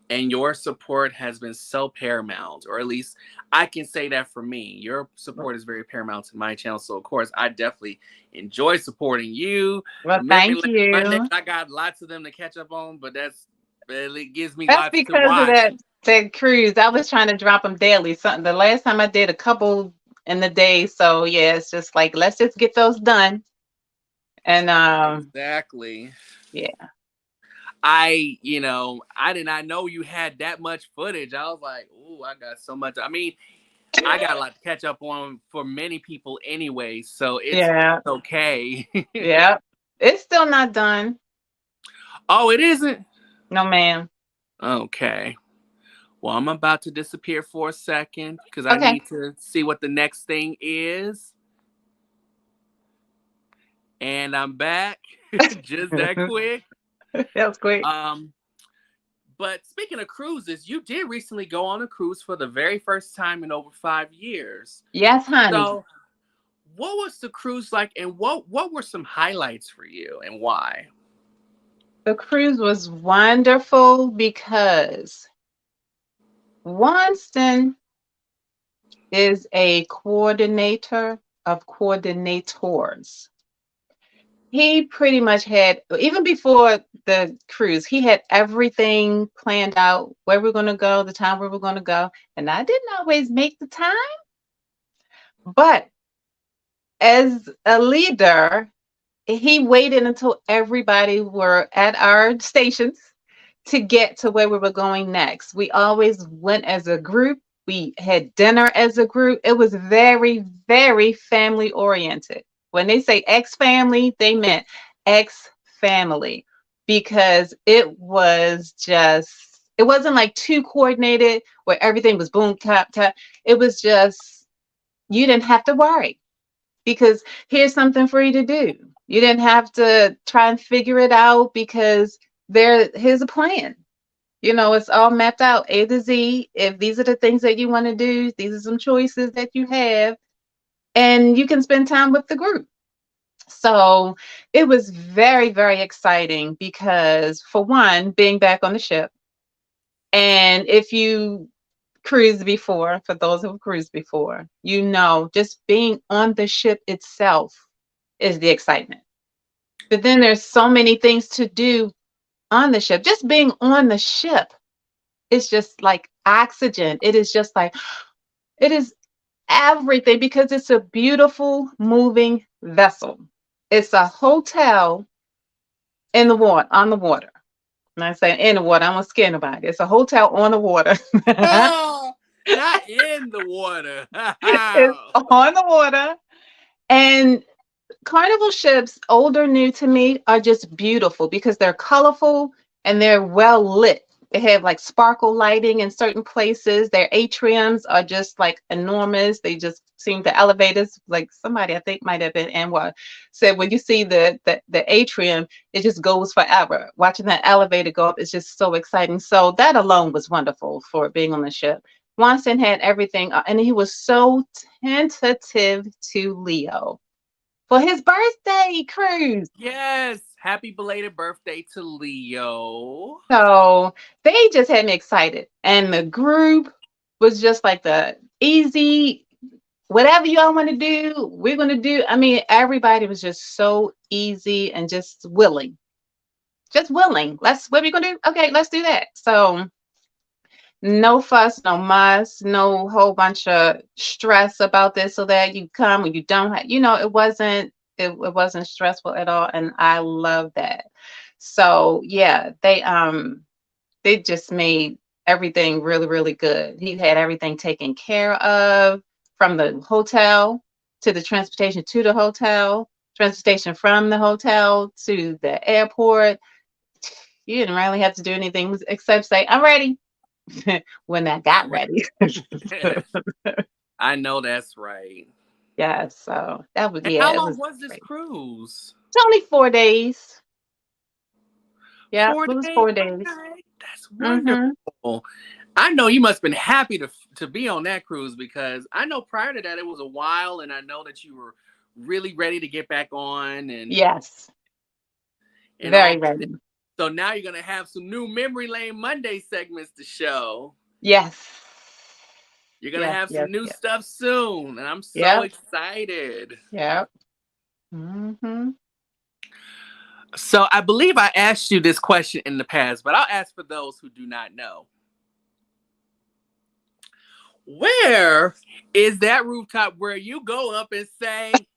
and your support has been so paramount, or at least I can say that for me. Your support is very paramount to my channel. So of course I definitely enjoy supporting you. Well, Admittedly, thank like Mondays you. I got lots of them to catch up on, but it gives me That's lots to because of watch. that cruise. I was trying to drop them daily. Something the last time I did a couple in the day. So yeah, it's just like let's just get those done. And Exactly. yeah. I did not know you had that much footage. I was like, ooh, I got so much. I mean, I got a lot to catch up on for many people anyway, so it's Yeah. okay. Yeah. It's still not done. Oh, it isn't? No, ma'am. Okay. Well, I'm about to disappear for a second because I Okay. need to see what the next thing is. And I'm back. Just that quick. That was quick. Um, but speaking of cruises, you did recently go on a cruise for the very first time in over 5 years. Yes, honey. So what was the cruise like, and what were some highlights for you, and why? The cruise was wonderful because Winston is a coordinator of coordinators. He pretty much had, even before the cruise, he had everything planned out, where we're going to go, the time where we're going to go. And I didn't always make the time, but as a leader, he waited until everybody were at our stations to get to where we were going next. We always went as a group. We had dinner as a group. It was very, very family oriented. When they say ex family, they meant ex family because it wasn't like too coordinated where everything was boom, tap, tap. It was just, you didn't have to worry because here's something for you to do. You didn't have to try and figure it out because here's a plan. It's all mapped out A to Z. If these are the things that you want to do, these are some choices that you have, and you can spend time with the group. So it was very, very exciting because, for one, being back on the ship, and if you cruised before, for those who've cruised before, just being on the ship itself is the excitement. But then there's so many things to do on the ship. Just being on the ship is just like oxygen. It is just like, it is everything because it's a beautiful moving vessel. It's a hotel in the water, on the water. And I say in the water, I'm gonna scare nobody. It's a hotel on the water. Oh, not in the water. It's on the water. And Carnival ships, old or new to me, are just beautiful because they're colorful and they're well lit. They have like sparkle lighting in certain places. Their atriums are just like enormous. They just seem the elevators, like somebody I think might have been Anwar said, when you see the atrium, it just goes forever. Watching that elevator go up is just so exciting. So that alone was wonderful for being on the ship. Swanson had everything, and he was so tentative to Leo for his birthday cruise. Yes, happy belated birthday to Leo. So they just had me excited. And the group was just like the easy, whatever y'all want to do, we're going to do. I mean, everybody was just so easy and just willing. Just willing. What are we going to do? Okay, let's do that. So no fuss, no muss, no whole bunch of stress about this or that. You come when you don't have, it wasn't It wasn't stressful at all, and I love that. So yeah, they just made everything really, really good. He had everything taken care of, from the hotel to the transportation to the hotel, transportation from the hotel to the airport. You didn't really have to do anything except say, "I'm ready," when I got ready. I know that's right. Yeah, so that was, And yeah, how it long was was this great. cruise? It's only 4 days. Yeah, it 4 was days. 4 days. Okay, that's Mm-hmm. wonderful. I know you must have been happy to be on that cruise because I know prior to that it was a while, and I know that you were really ready to get back on Yes, and very all that. ready. So now you're gonna have some new Memory Lane Monday segments to show. Yes. You're gonna Yes, have yes, some new yes. stuff soon, and I'm so Yep, excited. yep. Mm-hmm. So I believe I asked you this question in the past, but I'll ask for those who do not know. Where is that rooftop where you go up and say,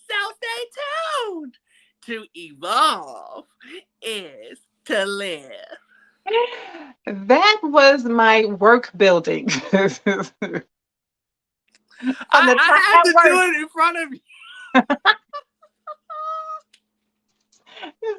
"So stay tuned to evolve is to live"? That was my work building. On the top, I had at to do work. it in front of you.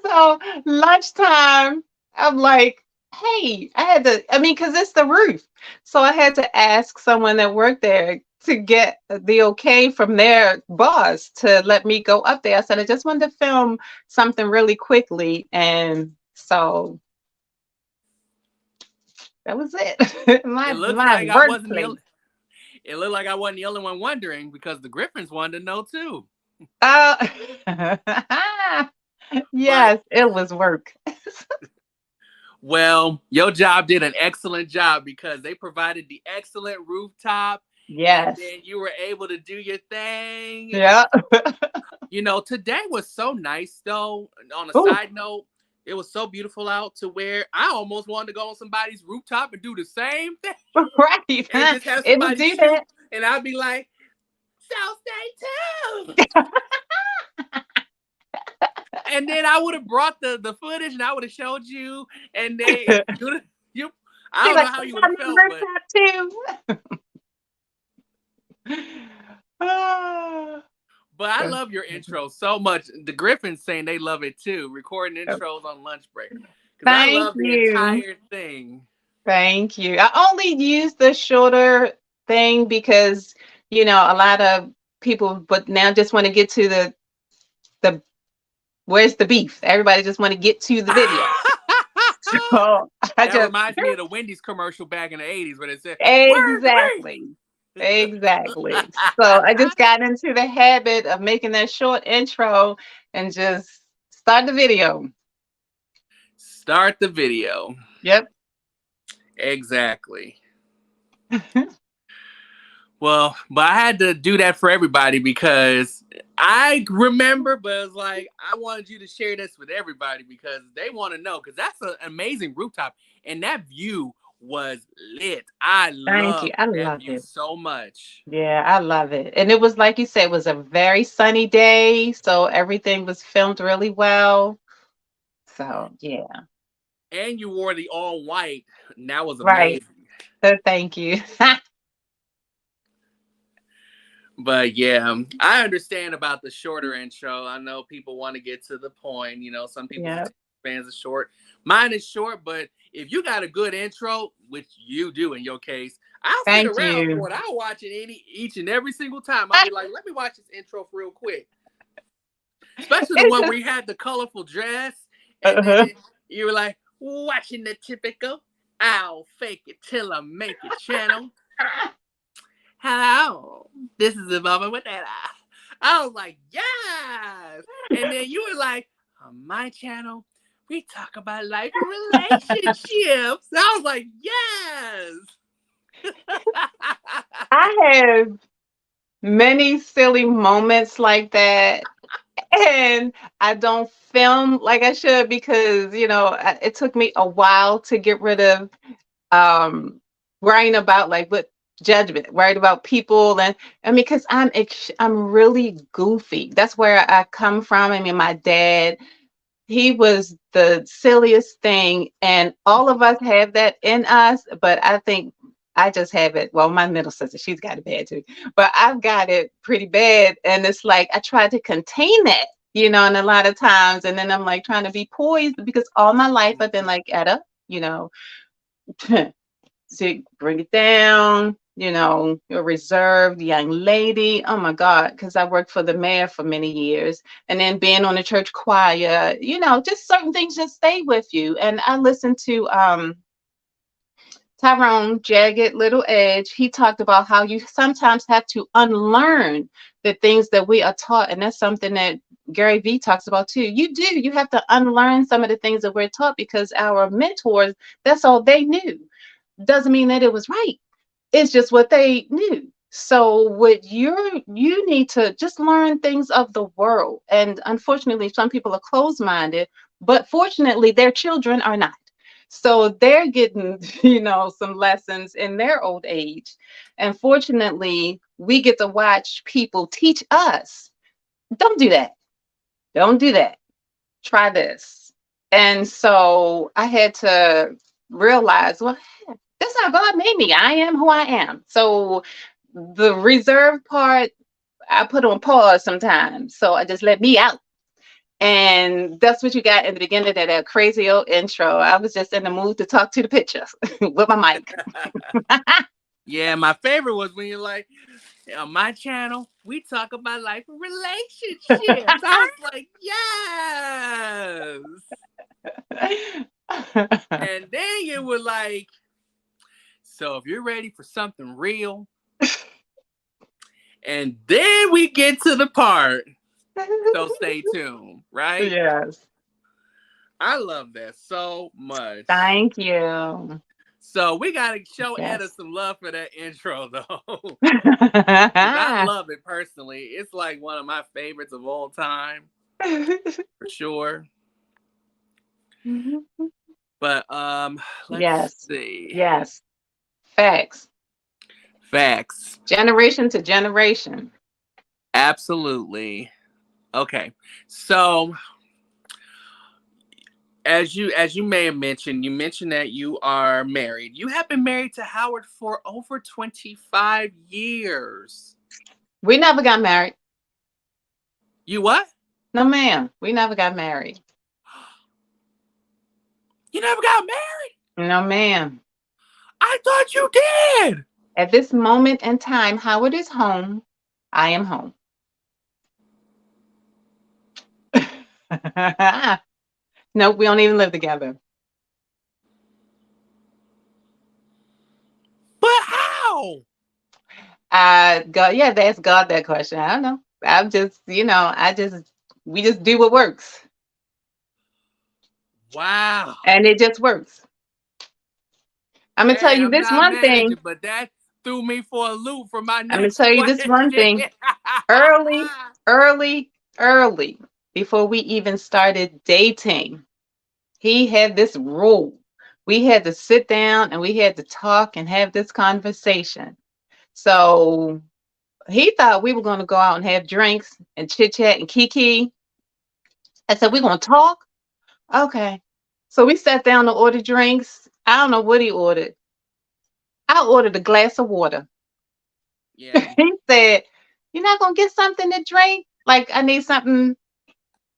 So lunchtime, I'm like, hey, I mean, because it's the roof. So I had to ask someone that worked there to get the okay from their boss to let me go up there. I said, I just wanted to film something really quickly. And so that was it. It my looks my like I wasn't workplace. it looked like I wasn't the only one wondering because the Griffins wanted to know too. Uh, But yes, it was work. well, your job did an excellent job because they provided the excellent rooftop and Yes. then you were able to do your thing. And, Yeah. today was so nice though. On a Ooh, side note, it was so beautiful out to where I almost wanted to go on somebody's rooftop and do the same thing right. and just have It'll somebody do shoot that. and I'd be like, "So stay tuned." And then I would have brought the footage and I would have showed you and then you I Be don't know like, how I you would got have my felt, but rooftop too. Ah. I love your intro so much. The Griffins saying they love it too, recording intros on lunch break. Because I Thank love the you. entire thing. Thank you. I only use the shorter thing because, a lot of people, but now just want to get to the where's the beef? Everybody just want to get to the video. So I That just reminds me of the Wendy's commercial back in the 80s when it said, "Where's the exactly. Exactly. So I just got into the habit of making that short intro and just start the video. Start the video. Yep. Exactly. Well, but I had to do that for everybody because I remember, but it was like, I wanted you to share this with everybody because they want to know because that's an amazing rooftop and that view was lit. I Thank you. love I that love view it. so much. Yeah, I love it. And it was like you said, it was a very sunny day, so everything was filmed really well. So yeah. And you wore the all white, and that was Right. amazing. So thank you. But yeah, I understand about the shorter intro. I know people want to get to the point. Some people's Yeah. fans are short. Mine is short, but if you got a good intro, which you do in your case, I'll sit Thank around you. for it. I'll watch it each and every single time. I'll be like, let me watch this intro for real quick. Especially the It's one just where you had the colorful dress, and uh-huh. then you were like, watching the typical, I'll fake it till I make it channel. Hello, this is the moment with that. I was like, yes. And then you were like, on my channel, we talk about life and relationships. I was like, yes. I have many silly moments like that. And I don't film like I should because, it took me a while to get rid of worrying about like what judgment, worried about people, and I mean, because I'm really goofy. That's where I come from. I mean, my dad, he was the silliest thing, and all of us have that in us, but I think I just have it. Well, my middle sister, she's got it bad too, but I've got it pretty bad, and it's like I try to contain that, and a lot of times, and then I'm like trying to be poised because all my life I've been like, Etta, to bring it down, you're a reserved young lady. Oh my God, because I worked for the mayor for many years. And then being on the church choir, just certain things just stay with you. And I listened to Tyrone Jagged Little Edge. He talked about how you sometimes have to unlearn the things that we are taught. And that's something that Gary Vee talks about too. You have to unlearn some of the things that we're taught because our mentors, that's all they knew. Doesn't mean that it was right. It's just what they knew. So you need to just learn things of the world. And unfortunately, some people are closed-minded, but fortunately, their children are not. So they're getting, some lessons in their old age. And fortunately, we get to watch people teach us. Don't do that. Don't do that. Try this. And so I had to realize, well, that's how God made me. I am who I am. So the reserve part, I put on pause sometimes. So I just let me out. And that's what you got in the beginning of that crazy old intro. I was just in the mood to talk to the picture with my mic. Yeah, my favorite was when you're like, on my channel, we talk about life and relationships. I was like, yes. And then you were like, so if you're ready for something real, and then we get to the part, so stay tuned, right? Yes. I love that so much. Thank you. So we got to show Yes. Etta some love for that intro, though. I love it personally. It's like one of my favorites of all time, for sure. But let's see. Yes. Facts. Generation to generation. Absolutely. Okay. So as you may have mentioned, you mentioned that you are married. You have been married to Howard for over 25 years. We never got married. You what? No, ma'am. We never got married. You never got married? No, ma'am. I thought you did. At this moment in time, Howard is home. I am home. Nope, we don't even live together. But how? God, yeah, ask God that question. I don't know. I'm just, we just do what works. Wow. And it just works. I'm gonna tell you this one thing. But that threw me for a loop for my next I'm gonna tell you this one thing. Early, before we even started dating, he had this rule. We had to sit down and we had to talk and have this conversation. So he thought we were going to go out and have drinks and chit chat and kiki. I said, we're going to talk? Okay. So we sat down to order drinks. I don't know what he ordered. I ordered a glass of water. Yeah. He said, you're not going to get something to drink? Like, I need something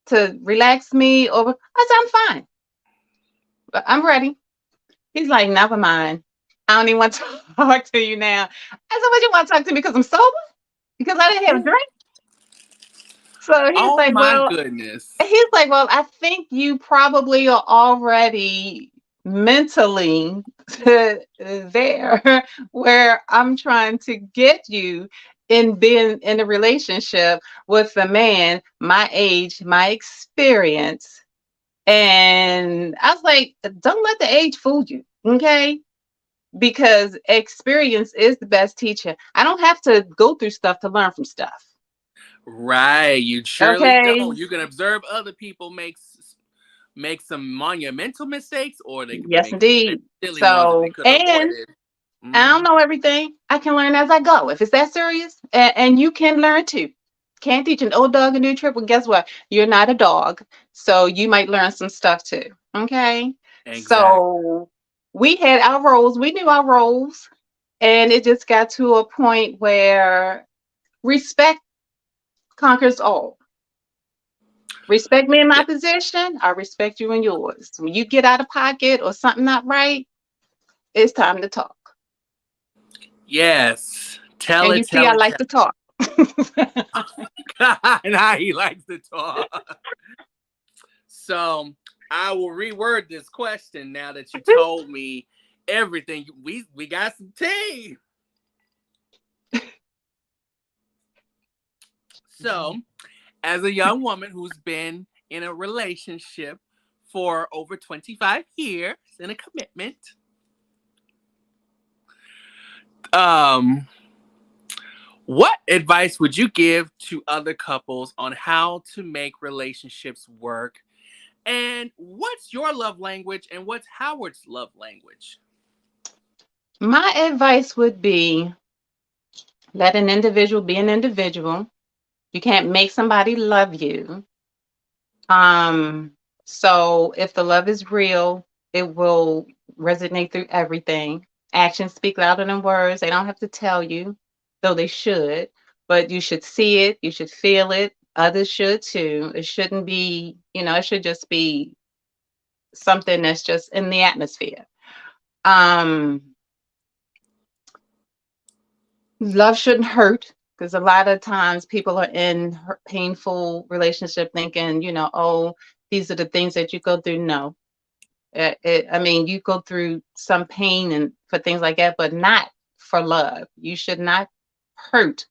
to relax me. I said, I'm fine. But I'm ready. He's like, never mind. I don't even want to talk to you now. I said, what, you want to talk to me because I'm sober? Because I didn't have a drink? So he's like, well, goodness. He's like, well, I think you probably are already mentally there where I'm trying to get you in being in a relationship with a man my age, my experience. And I was like, don't let the age fool you, okay? Because experience is the best teacher. I don't have to go through stuff to learn from stuff. Right, you surely don't. You can observe other people make some monumental mistakes, or they can yes, make indeed. silly So, ones that they could have avoided. I don't know everything. I can learn as I go. If it's that serious, and you can learn too. Can't teach an old dog a new trick. Well, guess what? You're not a dog, so you might learn some stuff too. Okay. Exactly. So we had our roles. We knew our roles, and it just got to a point where respect conquers all. Respect me in my Yeah. position. I respect you in yours. When you get out of pocket or something not right, it's time to talk. Yes. Tell And you it, see, tell I it, like tell to talk. it. Now he likes to talk. So I will reword this question now that you told me everything. We got some tea. So, as a young woman who's been in a relationship for over 25 years in a commitment, um, what advice would you give to other couples on how to make relationships work? And what's your love language and what's Howard's love language? My advice would be let an individual be an individual. You can't make somebody love you. Um, so if the love is real, it will resonate through everything. Actions speak louder than words. They don't have to tell you, though they should, but you should see it, you should feel it. Others should too. It shouldn't be, it should just be something that's just in the atmosphere. Um, Love shouldn't hurt because a lot of times people are in painful relationship thinking, oh, these are the things that you go through. No, I mean, you go through some pain and for things like that, but not for love. You should not hurt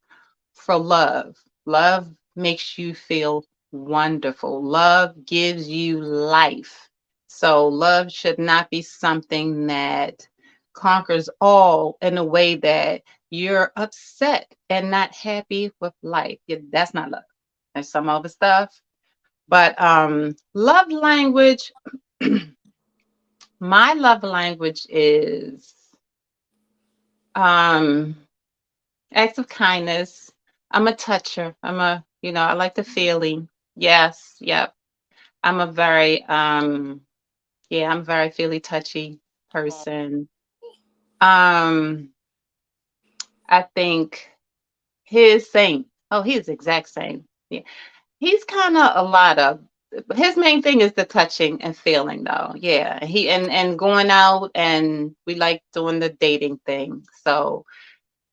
for love. Love makes you feel wonderful. Love gives you life. So love should not be something that conquers all in a way that you're upset and not happy with life. That's not love. There's some other stuff. But love language, my love language is um acts of kindness. I'm a toucher. I like the feeling. Yes, yep. I'm a very yeah, I'm a very feely touchy Oh, person. Um I think his same. Oh, he's the exact same. Yeah. He's kind of a lot of his main thing is the touching and feeling though. Yeah. He and going out and we like doing the dating thing. So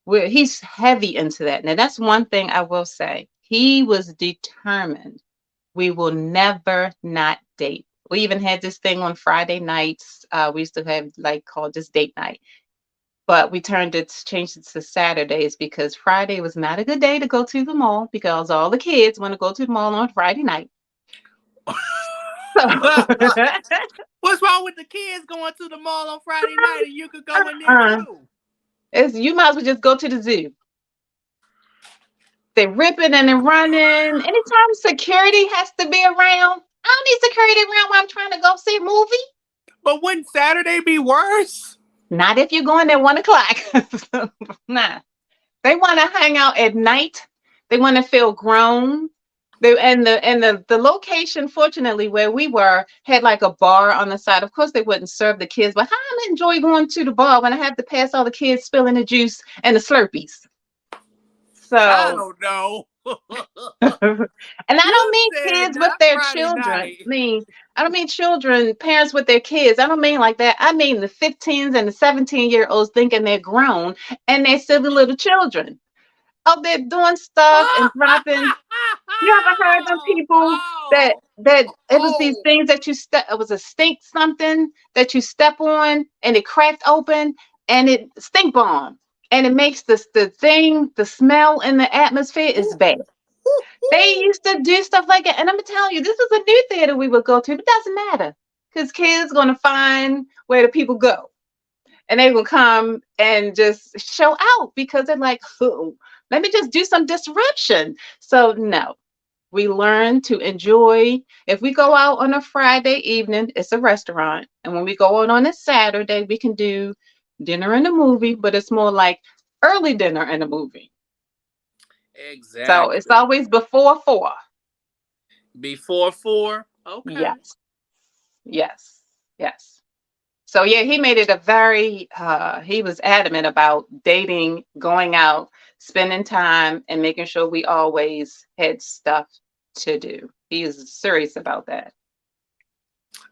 he's heavy into that. Now that's one thing I will say. He was determined. We will never not date. We even had this thing on Friday nights. We used to have like called just date night, but we changed it to Saturdays because Friday was not a good day to go to the mall because all the kids want to go to the mall on Friday night. So what's wrong with the kids going to the mall on Friday night and you could go in there uh, too? you might as well just go to the zoo. They're ripping and they're running. Anytime security has to be around, I don't need security around while I'm trying to go see a movie. But wouldn't Saturday be worse? Not if you're going at 1 o'clock. Nah. They want to hang out at night. They want to feel grown. The location, fortunately, where we were had like a bar on the side. Of course, they wouldn't serve the kids, but how I enjoy going to the bar when I have to pass all the kids spilling the juice and the Slurpees. I So, don't know. and I don't You mean said kids with not their Friday children. night. I don't mean children, parents with their kids. I don't mean like that. I mean the 15s and the 17-year-olds thinking they're grown and they're still the little children. Oh, they're doing stuff and dropping. You ever heard of people that Oh, it was these oh. things that you step, it was a stink something that you step on and it cracked open and it stink bomb and it makes the smell in the atmosphere is bad. They used to do stuff like that. And I'm telling you, this is a new theater we would go to, but it doesn't matter. Because kids gonna find where the people go. And they will come and just show out because they're like, oh, let me just do some disruption. So no, we learn to enjoy. If we go out on a Friday evening, it's a restaurant. And when we go out on a Saturday, we can do dinner and a movie, but it's more like early dinner in a movie. So it's Exactly. always before 4. Before 4. Okay. Yes, yes, yes. So yeah, he made it a very he was adamant about dating, going out, spending time, and making sure we always had stuff to do. He is serious about that.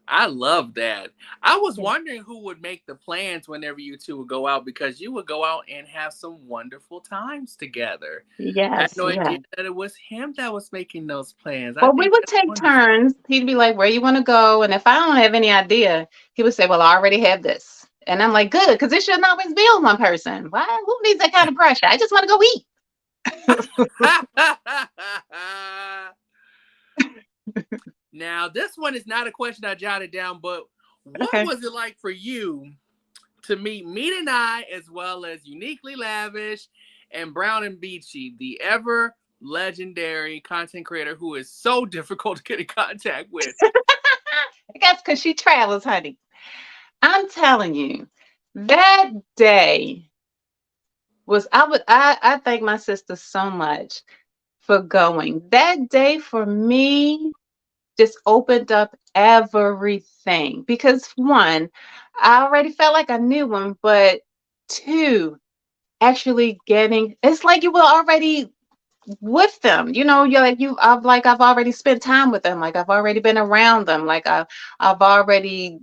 I love that. I was Yeah. wondering who would make the plans whenever you two would go out because you would go out and have some wonderful times together. I had Yes, no yes. idea that it was him that was making those plans. I Well, we think would that's take wonderful. turns. He'd be like, "Where you want to go?" And if I don't have any idea, he would say, "Well, I already have this." And I'm like, "Good, because it shouldn't always be on one person. Why? Who needs that kind of pressure? I just want to go eat." Now, this one is not a question I jotted down, but what Okay. was it like for you to meet Meet and I, as well as Uniquely Lavish and Brown and Beachy, the ever legendary content creator who is so difficult to get in contact with? I guess because she travels, honey. I'm telling you, that day was I thank my sister so much for going. That day for me just opened up everything because one, I already felt like I knew him, but two, actually getting it's like you were already with them. You're like I've already spent time with them. Like I've already been around them. Like I've already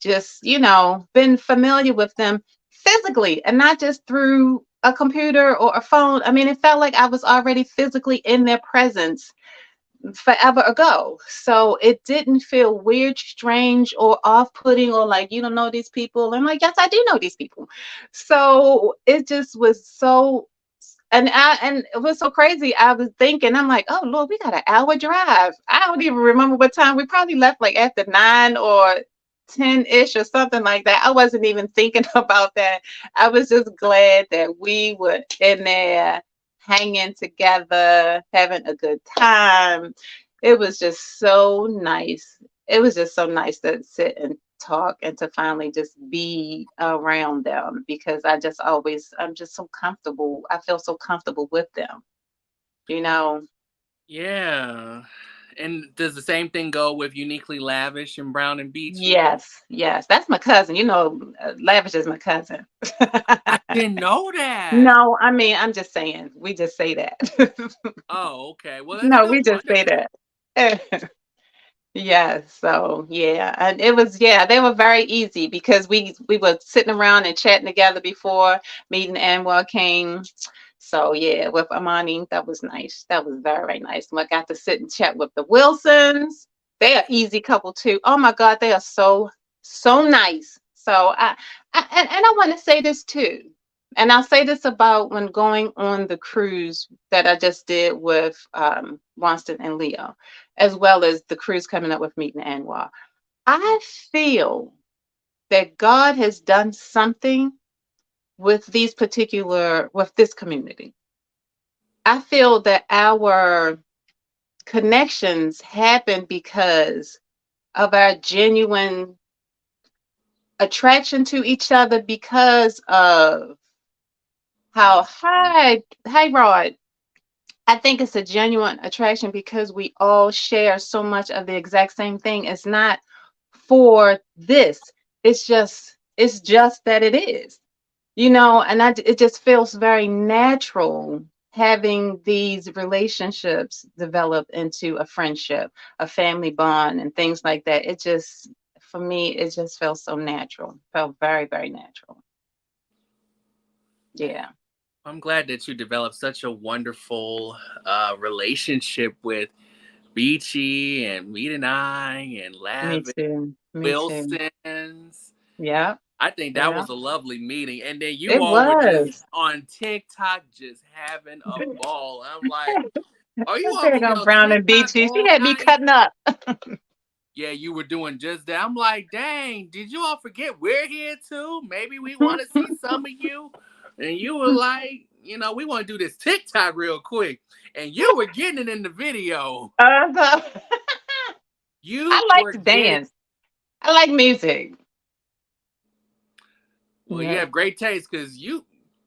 just, been familiar with them physically and not just through a computer or a phone. I mean, it felt like I was already physically in their presence forever ago. So it didn't feel weird, strange, or off putting, or like, you don't know these people. I'm like, yes, I do know these people. So it just was so. And it was so crazy. I was thinking, I'm like, oh Lord, we got an hour drive. I don't even remember what time. We probably left like after 9 or 10-ish or something like that. I wasn't even thinking about that. I was just glad that we were in there hanging together, having a good time. It was just so nice. It was just so nice to sit and talk and to finally just be around them because I'm just so comfortable. I feel so comfortable with them, you know. Yeah. And does the same thing go with Uniquely Lavish and Brown and Beachy? Yes, yes. That's my cousin. Lavish is my cousin. I didn't know that. No, I mean, I'm just saying. We just say that. Oh, okay. Well, that's No, still we just say wonderful. that. Yeah, so yeah, and it was they were very easy because we were sitting around and chatting together before meeting Anwar came. So yeah, with Amani, that was nice. That was very nice. And I got to sit and chat with the Wilsons. They are easy couple too. Oh my God, they are so nice. So and I want to say this too, and I'll say this about when going on the cruise that I just did with Wonston and Leo, as well as the cruise coming up with Meet and Anwar. I feel that God has done something with with this community. I feel that our connections happen because of our genuine attraction to each other because of how hi Rod. I think it's a genuine attraction because we all share so much of the exact same thing. It's not for this. It's just that it is. And it just feels very natural having these relationships develop into a friendship, a family bond, and things like that. It just, for me, it just felt so natural. Felt very, very natural. Yeah. I'm glad that you developed such a wonderful relationship with Beachy and Meet and I and Me Lavish too. Me too. Wilsons. Yeah. I think that Yeah. was a lovely meeting. And then you It all were just was. on TikTok just having a ball. I'm like, are you all There you gonna be go, on Brown and TikTok Beachy. She all had me night? cutting up. Yeah, you were doing just that. I'm like, dang, did you all forget we're here too? Maybe we want to see some of you. And you were like, we want to do this TikTok real quick. And you were getting it in the video. Uh, You I like were to getting, dance. I like music. well, you Yeah. have great taste because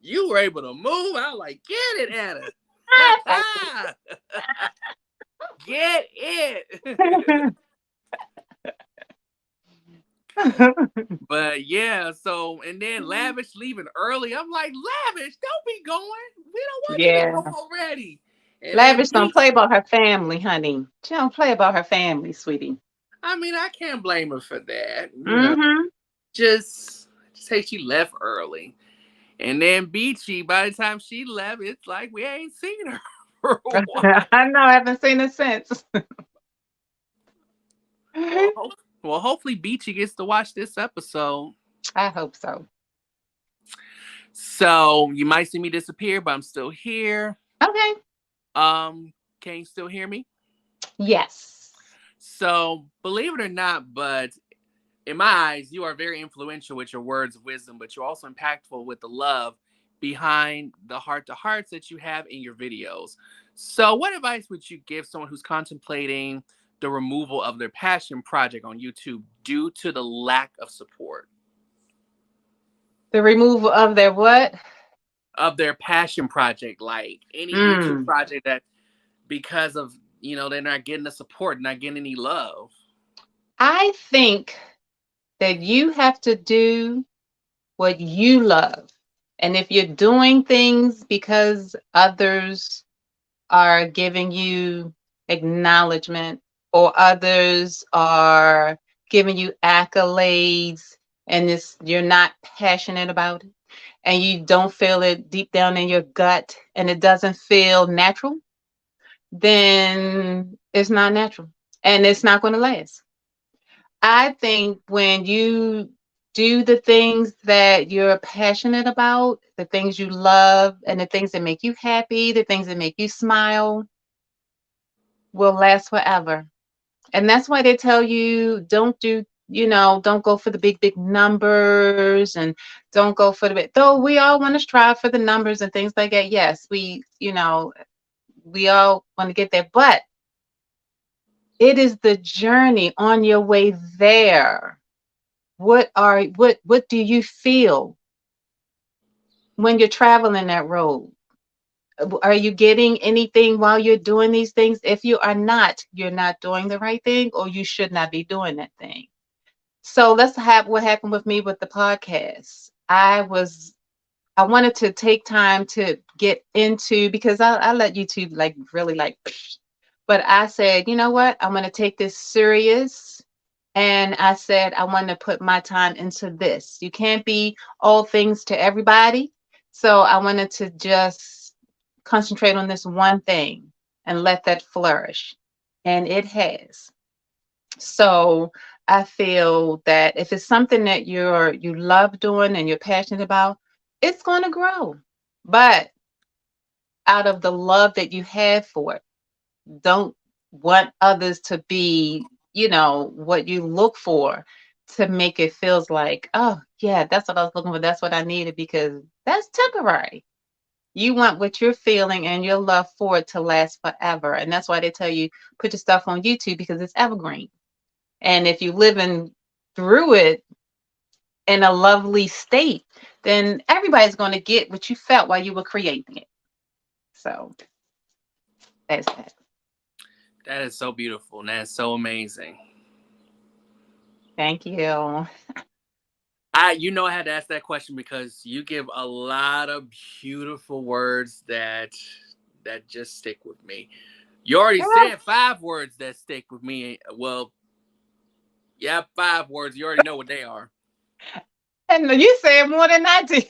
You were able to move. I was like, get it, Anna. Get it. But yeah, so and then Lavish leaving early. I'm like, Lavish, don't be going. We don't want you to Yeah. go already. And then Lavish don't Beach, play about her family, honey. She don't play about her family, sweetie. I mean, I can't blame her for that. Mm-hmm. Just say she left early. And then Beachy, by the time she left, it's like we ain't seen her for a while. I know, I haven't seen her since. Well, hopefully Beachy gets to watch this episode. I hope so. So you might see me disappear, but I'm still here. Okay. Can you still hear me? Yes. So believe it or not, but in my eyes, you are very influential with your words of wisdom, but you're also impactful with the love behind the heart-to-hearts that you have in your videos. So what advice would you give someone who's contemplating the removal of their passion project on YouTube due to the lack of support? The removal of their what? Of their passion project, like any YouTube project that because of, they're not getting the support, not getting any love. I think that you have to do what you love. And if you're doing things because others are giving you acknowledgement or others are giving you accolades and you're not passionate about it and you don't feel it deep down in your gut and it doesn't feel natural, then it's not natural and it's not going to last. I think when you do the things that you're passionate about, the things you love, and the things that make you happy, the things that make you smile, will last forever. And that's why they tell you don't go for the big numbers and don't go for the big, though we all want to strive for the numbers and things like that. Yes, we all want to get there, but it is the journey on your way there. What do you feel when you're traveling that road? Are you getting anything while you're doing these things? If you are not, you're not doing the right thing, or you should not be doing that thing. So let's have what happened with me with the podcast. I wanted to take time to get into, because I let YouTube really but I said, you know what? I'm going to take this serious. And I said, I want to put my time into this. You can't be all things to everybody. So I wanted to just concentrate on this one thing and let that flourish. And it has. So I feel that if it's something that you love doing and you're passionate about, it's going to grow. But out of the love that you have for it, don't want others to be, what you look for to make it feels like, oh yeah, that's what I was looking for. That's what I needed, because that's temporary. You want what you're feeling and your love for it to last forever. And that's why they tell you put your stuff on YouTube, because it's evergreen. And if you're living through it in a lovely state, then everybody's going to get what you felt while you were creating it. So that's that. That is so beautiful. And that's so amazing. Thank you. I had to ask that question because you give a lot of beautiful words that just stick with me. You already said 5 words that stick with me. Well, yeah, 5 words. You already know what they are. And you said more than I do.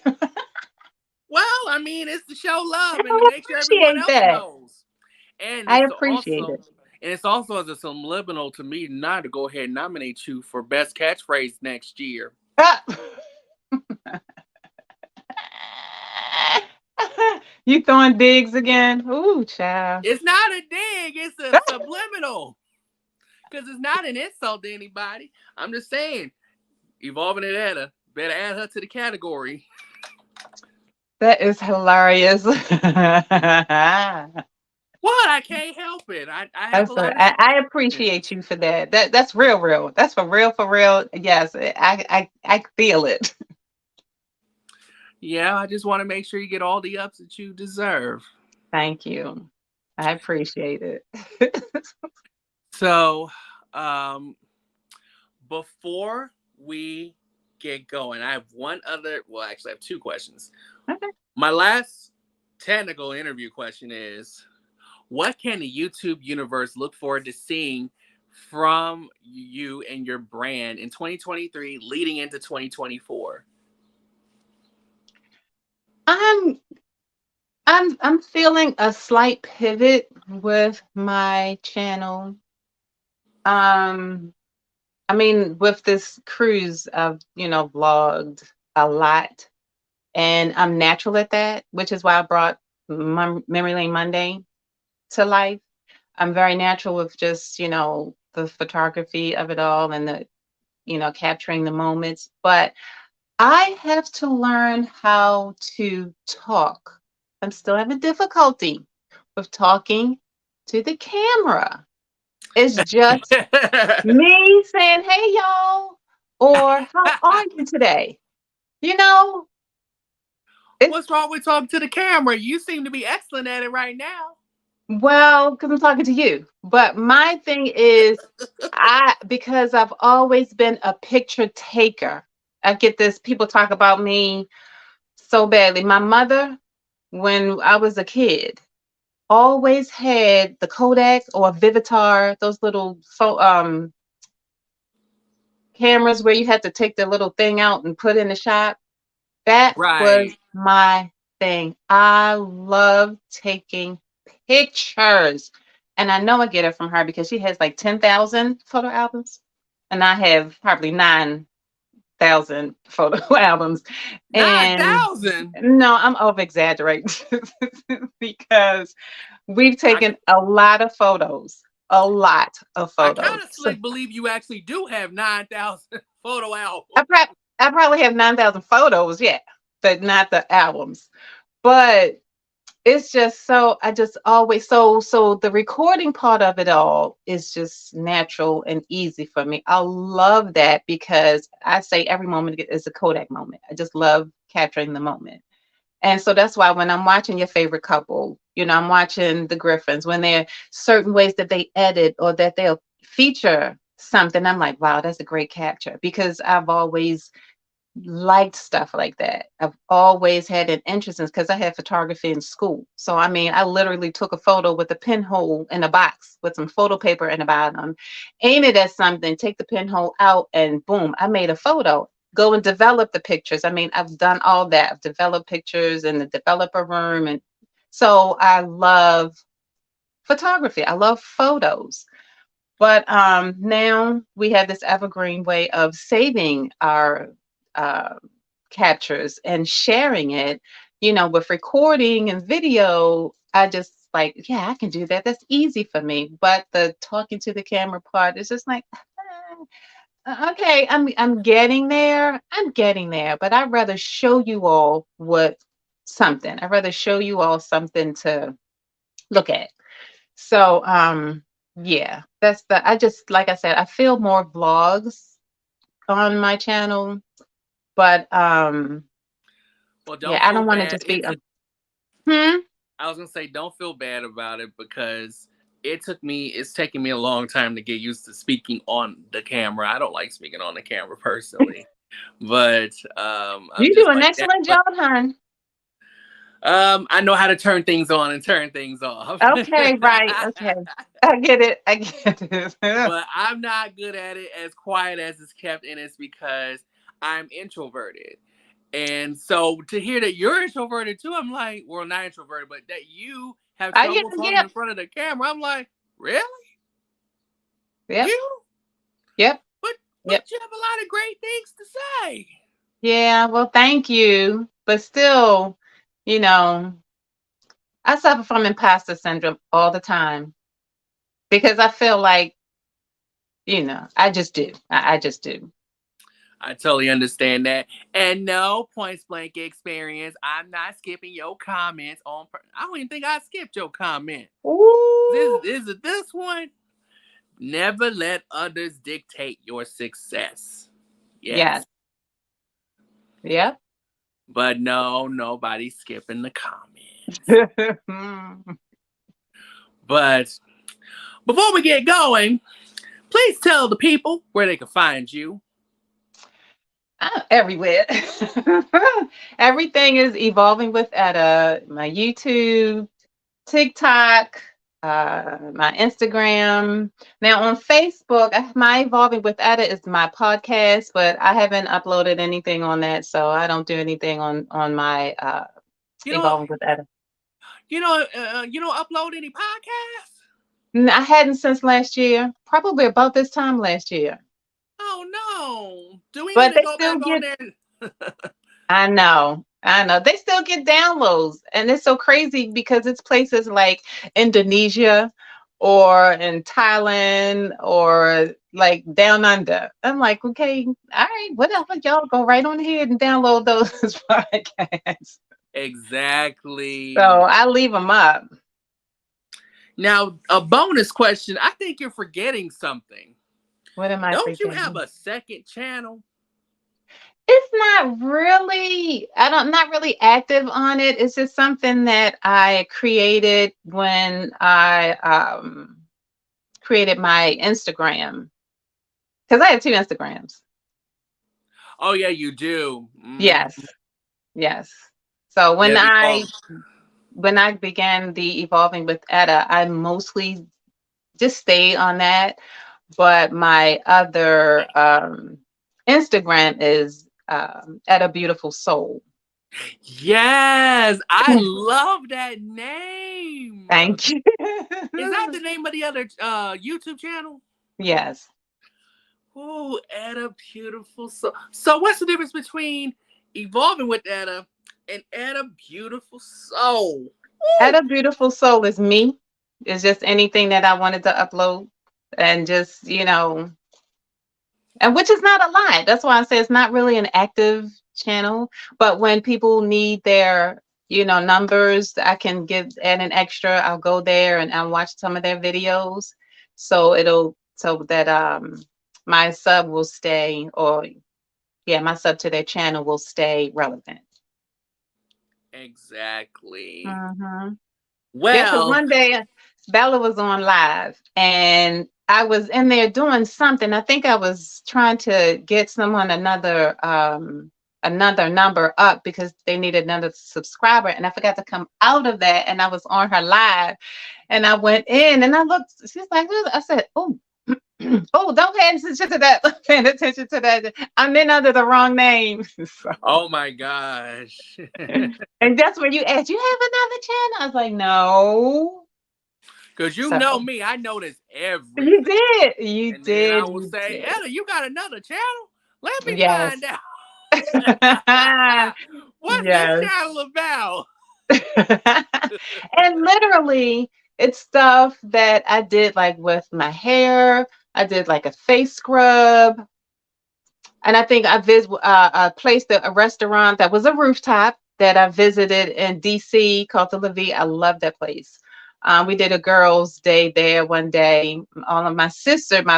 Well, I mean, it's to show love and to make sure everyone else knows. And I appreciate it. And it's also as a subliminal to me not to go ahead and nominate you for best catchphrase next year. You throwing digs again? Ooh, child. It's not a dig. It's a subliminal. Because it's not an insult to anybody. I'm just saying, Evolving it Etta, better add her to the category. That is hilarious. What? I can't help it. I appreciate you for that. That's real. That's for real. Yes, I feel it. Yeah, I just want to make sure you get all the ups that you deserve. Thank you. I appreciate it. So, um, before we get going, I have one other. Well, actually, I have two questions. Okay. My last technical interview question is: what can the YouTube universe look forward to seeing from you and your brand in 2023, leading into 2024? I'm I'm feeling a slight pivot with my channel. Um, I mean, with this cruise, I've, vlogged a lot, and I'm natural at that, which is why I brought Memory Lane Monday to life. I'm very natural with just, the photography of it all and the, capturing the moments. But I have to learn how to talk. I'm still having difficulty with talking to the camera. It's just me saying, "Hey, y'all," or "How are you today?" You know, it's What's wrong with talking to the camera? You seem to be excellent at it right now. well, because I'm talking to you. But my thing is, because I've always been a picture taker. I get this. People talk about me so badly. My mother, when I was a kid, always had the Kodak or Vivitar, those little cameras where you had to take the little thing out and put in the shot. That was Right. my thing. I love taking pictures. And I know I get it from her because she has like 10,000 photo albums. And I have probably 9,000 photo albums. And 9,000. no, I'm over exaggerating because we've I taken a lot of photos. A lot of I photos. kind of slick believe you actually do have 9,000 photo I, albums. prob- I probably have 9,000 photos, yeah, but not the albums. But it's just so I just always so the recording part of it all is just natural and easy for me. I love that because I say every moment is a Kodak moment. I just love capturing the moment. And so that's why when I'm watching your favorite couple, I'm watching the Griffins, when there are certain ways that they edit or that they'll feature something, I'm like, wow, that's a great capture because I've always liked stuff like that. I've always had an interest in because I had photography in school. So I mean, I literally took a photo with a pinhole in a box with some photo paper in the bottom, aim it at something, take the pinhole out, and boom, I made a photo. Go and develop the pictures. I mean, I've done all that. I've developed pictures in the developer room, and so I love photography. I love photos. But now we have this evergreen way of saving our uh, captures and sharing it, with recording and video. I just like, yeah, I can do that. That's easy for me. But the talking to the camera part is just like, okay, I'm getting there. I'm getting there. But I'd rather show you all I'd rather show you all something to look at. So, yeah, I just, like I said, I feel more vlogs on my channel, but, Well, yeah, don't I feel don't want to bad. just be hmm? I was gonna say, don't feel bad about it because it's taken me a long time to get used to speaking on the camera. I don't like speaking on the camera personally, but I'm You do just an like that. excellent But job, hon. I know how to turn things on and turn things off. Okay, right. Okay. I get it. I get it. But I'm not good at it as quiet as it's kept, and it's because I'm introverted. And so to hear that you're introverted too, I'm like, well, not introverted, but that you have I get trouble it. talking Yep. in front of the camera. I'm like, really? Yep. You? Yep. But Yep. you have a lot of great things to say. Yeah. Well, thank you. But still, you know, I suffer from imposter syndrome all the time because I feel like, I just do. I just do. I totally understand that. And no, points blank experience. I'm not skipping your comments on. I don't even think I skipped your comment. Ooh. This one. Never let others dictate your success. Yes. Yes. Yep. But no, nobody's skipping the comments. But before we get going, please tell the people where they can find you. I'm everywhere. Everything is evolving with Etta. My YouTube, TikTok, my Instagram. Now on Facebook, my Evolving with Etta is my podcast, but I haven't uploaded anything on that, so I don't do anything on my You know, Evolving with Etta. you don't upload any podcasts? I hadn't since last year, probably about this time last year. Oh no! Do we But need to they go still back on get. there? I know. They still get downloads. And it's so crazy because it's places like Indonesia or in Thailand or like down under. I'm like, okay, all right, whatever. Y'all go right on ahead and download those podcasts. Exactly. So I leave them up. Now, a bonus question. I think you're forgetting something. What am I Don't you forgetting? have a second channel? It's not really, not really active on it. It's just something that I created when I created my Instagram. Because I have 2 Instagrams. Oh yeah, you do. Yes. So when Yeah, I began the Evolving with Etta, I mostly just stayed on that. But my other Instagram is Etta Beautiful Soul. yes, I love that name. Thank you. Is that the name of the other YouTube channel? Yes. Oh, Etta Beautiful Soul. So what's the difference between Evolving with Etta and Etta Beautiful Soul? Etta Beautiful Soul is me. It's just anything that I wanted to upload and just, and which is not a lot. That's why I say it's not really an active channel. But when people need their, numbers, I can add an extra. I'll go there and I'll watch some of their videos. So that my sub will stay, my sub to their channel will stay relevant. Exactly. Mm-hmm. Well, yeah, because one day Bella was on live and I was in there doing something. I think I was trying to get someone another number up because they needed another subscriber, and I forgot to come out of that, and I was on her live, and I went in and I looked. She's like, I said, oh. Oh, don't pay attention to that. Paying attention to that. I'm in under the wrong name. So. Oh my gosh. And that's where you asked, you have another channel? I was like, no. Because you know me, I notice everything. You did. You and did. Then I will say, Etta, you got another channel? Let me find out. What's this channel about? And literally, it's stuff that I did like with my hair. I did like a face scrub. And I think I placed a restaurant that was a rooftop that I visited in DC called the Levy. I love that place. We did a girls' day there one day. All of my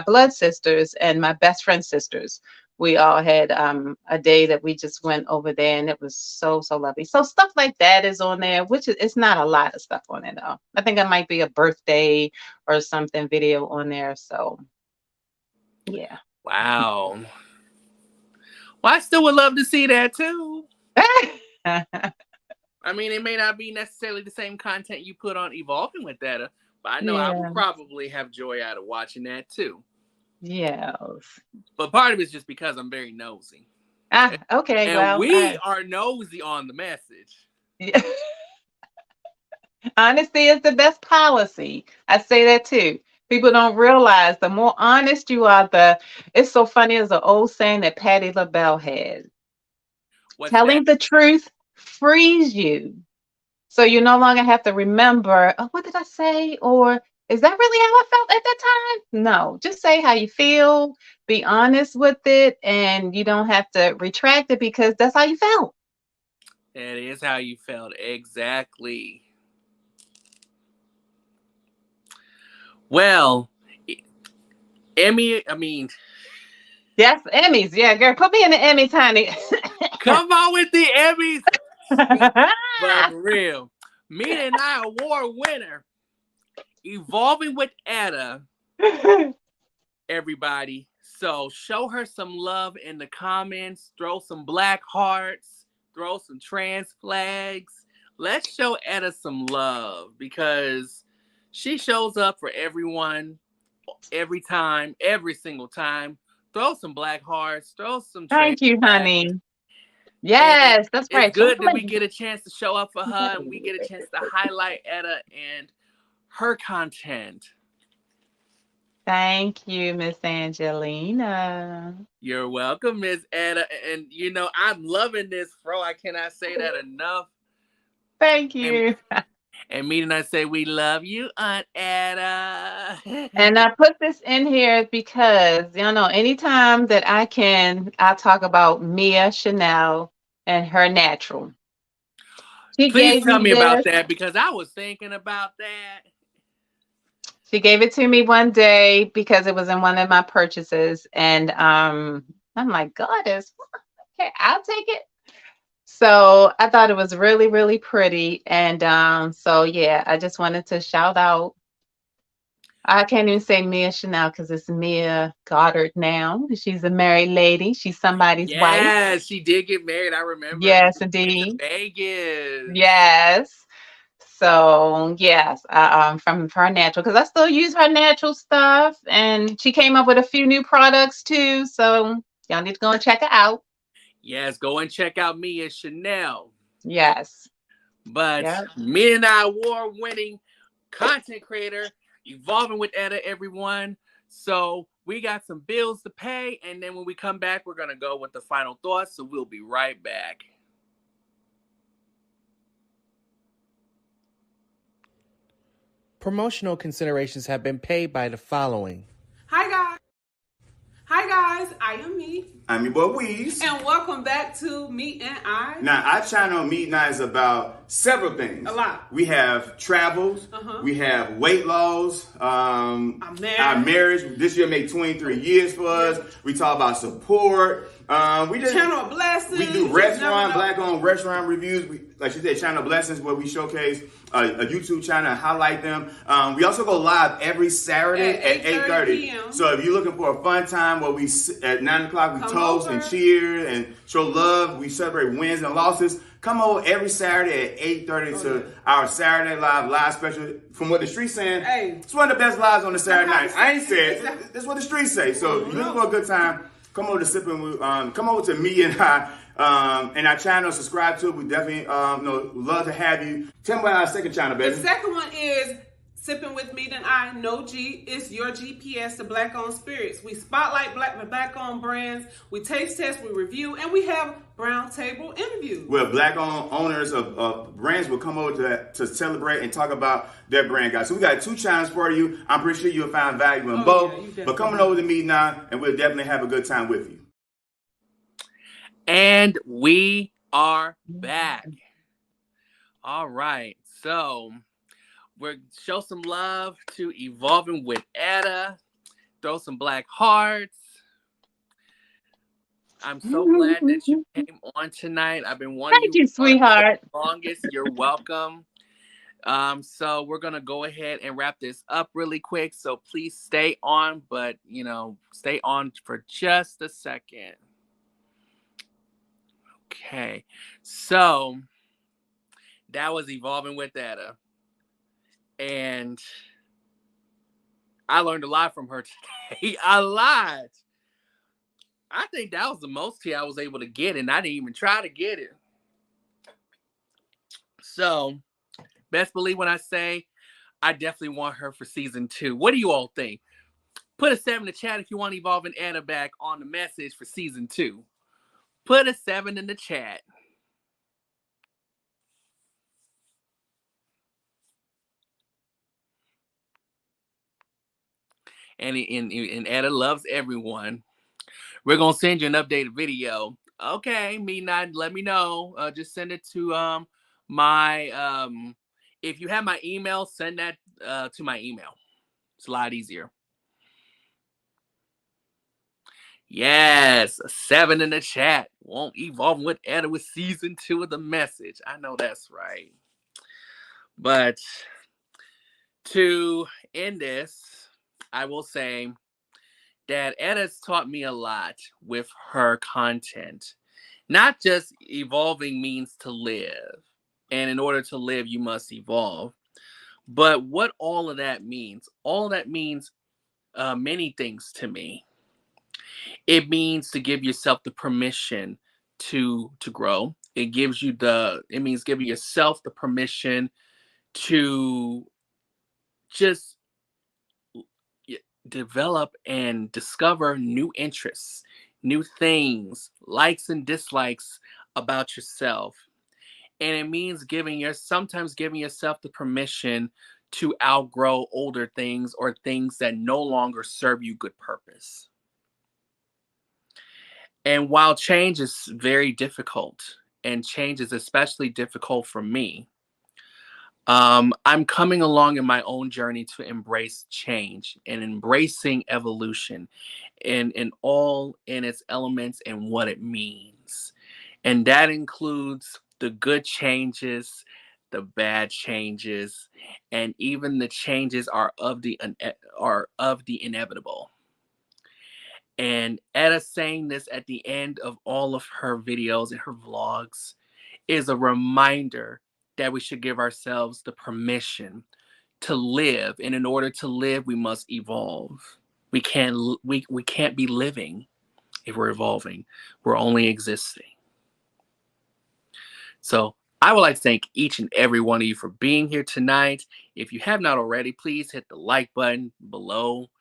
blood sisters, and my best friend sisters. We all had a day that we just went over there, and it was so lovely. So stuff like that is on there, which it's not a lot of stuff on it though. I think it might be a birthday or something video on there. So yeah. Wow. Well, I still would love to see that too. I mean, it may not be necessarily the same content you put on Evolving with Etta, but I know I would probably have joy out of watching that too. Yes. But part of it's just because I'm very nosy. Okay. And we are nosy on the message. Yeah. Honesty is the best policy. I say that too. People don't realize the more honest you are, it's so funny. There's an old saying that Patti LaBelle had. Telling the truth frees you. So you no longer have to remember, oh, what did I say? Or is that really how I felt at that time? No, just say how you feel, be honest with it, and you don't have to retract it because that's how you felt. That is how you felt. Exactly. Well, Yes, Emmys. Yeah, girl, put me in the Emmys, honey. Come on with the Emmys. But for real, Mina and I award winner, Evolving with Etta. Everybody. So show her some love in the comments. Throw some black hearts. Throw some trans flags. Let's show Etta some love because she shows up for everyone every time, every single time. Throw some black hearts. Throw some trans Thank you, flags. honey. Yes, that's right. It's good that we get a chance to show up for her and we get a chance to highlight Etta and her content. Thank you, Miss Angelina. You're welcome, Miss Etta. And you know, I'm loving this, bro. I cannot say that enough. Thank you. And me and I say we love you, Aunt Etta. And I put this in here because, you know, anytime that I can, I talk about Mia Chanel and her natural. Please tell me about that because I was thinking about that. She gave it to me one day because it was in one of my purchases. And I'm like, Goddess, okay, I'll take it. So I thought it was really, really pretty. And so, yeah, I just wanted to shout out. I can't even say Mia Chanel because it's Mia Goddard now. She's a married lady. She's somebody's wife. Yeah, she did get married. I remember. Yes, indeed. Vegas. Yes. So yes, from her natural, because I still use her natural stuff, and she came up with a few new products too. So y'all need to go and check it out. Yes, go and check out Mia Chanel. Yes. But me and I award-winning content creator, evolving with Etta, everyone. So we got some bills to pay, and then when we come back, we're gonna go with the final thoughts. So we'll be right back. Promotional considerations have been paid by the following. Hi guys, I am Me. I'm your boy Weez. And welcome back to Meet and I. Now, our channel Meet and I is about several things. A lot. We have travels. We have weight loss. Our marriage. This year made 23 years for us. We talk about support. We just Channel Blessings. We do restaurant, black-owned restaurant reviews. Like she said, Channel Blessings, where we showcase a YouTube channel and highlight them. We also go live every Saturday at 8:30 p.m. So if you're looking for a fun time where we at 9 o'clock we toast and cheer and show love, we celebrate wins and losses. Come over every Saturday at 8:30 to our Saturday live special. From what the streets saying, it's one of the best lives on the Saturday night. I ain't said it. That's what the streets say. So if you're looking for a good time, come over to come over to Me and I. And our channel, subscribe to it. We definitely love to have you. Tell me about our second channel, baby. The second one is Sipping with Me and I. No G. It's your GPS to black-owned spirits. We spotlight black-owned brands. We taste test. We review, and we have brown table interviews. Where black-owned owners of brands will come over to celebrate and talk about their brand, guys. So we got two channels for you. I'm pretty sure you'll find value in both. Yeah, but coming over to Me now, and we'll definitely have a good time with you. And we are back. All right. So we'll show some love to Evolving with Etta. Throw some black hearts. I'm so glad that you came on tonight. I've been wanting Thank you, sweetheart. For the longest. You're welcome. So we're going to go ahead and wrap this up really quick. So please stay on, but, stay on for just a second. Okay, so that was Evolving with Etta. And I learned a lot from her today. A lot. I think that was the most tea I was able to get, and I didn't even try to get it. So, best believe when I say I definitely want her for season 2. What do you all think? Put a 7 in the chat if you want Evolving Etta back on the message for season 2. Put a 7 in the chat. And Etta loves everyone. We're going to send you an updated video. Okay, let me know. Just send it to my, if you have my email, send that to my email. It's a lot easier. Yes, a 7 in the chat. Won't evolve with Etta with season 2 of The Message. I know that's right. But to end this, I will say that Etta's taught me a lot with her content. Not just evolving means to live. And in order to live, you must evolve. But what all of that means many things to me. It means to give yourself the permission to grow. It means giving yourself the permission to just develop and discover new interests, new things, likes and dislikes about yourself. And it means sometimes giving yourself the permission to outgrow older things or things that no longer serve you good purpose. And while change is very difficult, and change is especially difficult for me, I'm coming along in my own journey to embrace change and embracing evolution in all in its elements and what it means. And that includes the good changes, the bad changes, and even the changes are of the inevitable. And Etta saying this at the end of all of her videos and her vlogs is a reminder that we should give ourselves the permission to live. And in order to live, we must evolve. We can't be living if we're evolving. We're only existing. So I would like to thank each and every one of you for being here tonight. If you have not already, please hit the like button below.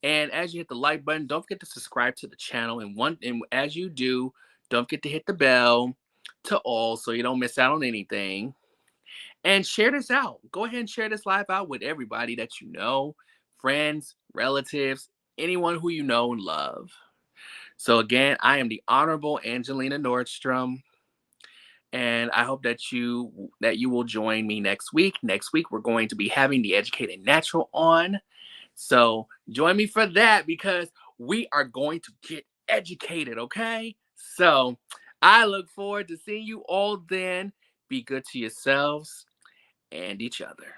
And as you hit the like button, don't forget to subscribe to the channel. And as you do, don't forget to hit the bell to all so you don't miss out on anything. And share this out. Go ahead and share this live out with everybody that you know, friends, relatives, anyone who you know and love. So again, I am the Honorable Angelina Nordstrom. And I hope that you will join me next week. Next week, we're going to be having the Educated Natural on. So join me for that because we are going to get educated, okay? So I look forward to seeing you all then. Be good to yourselves and each other.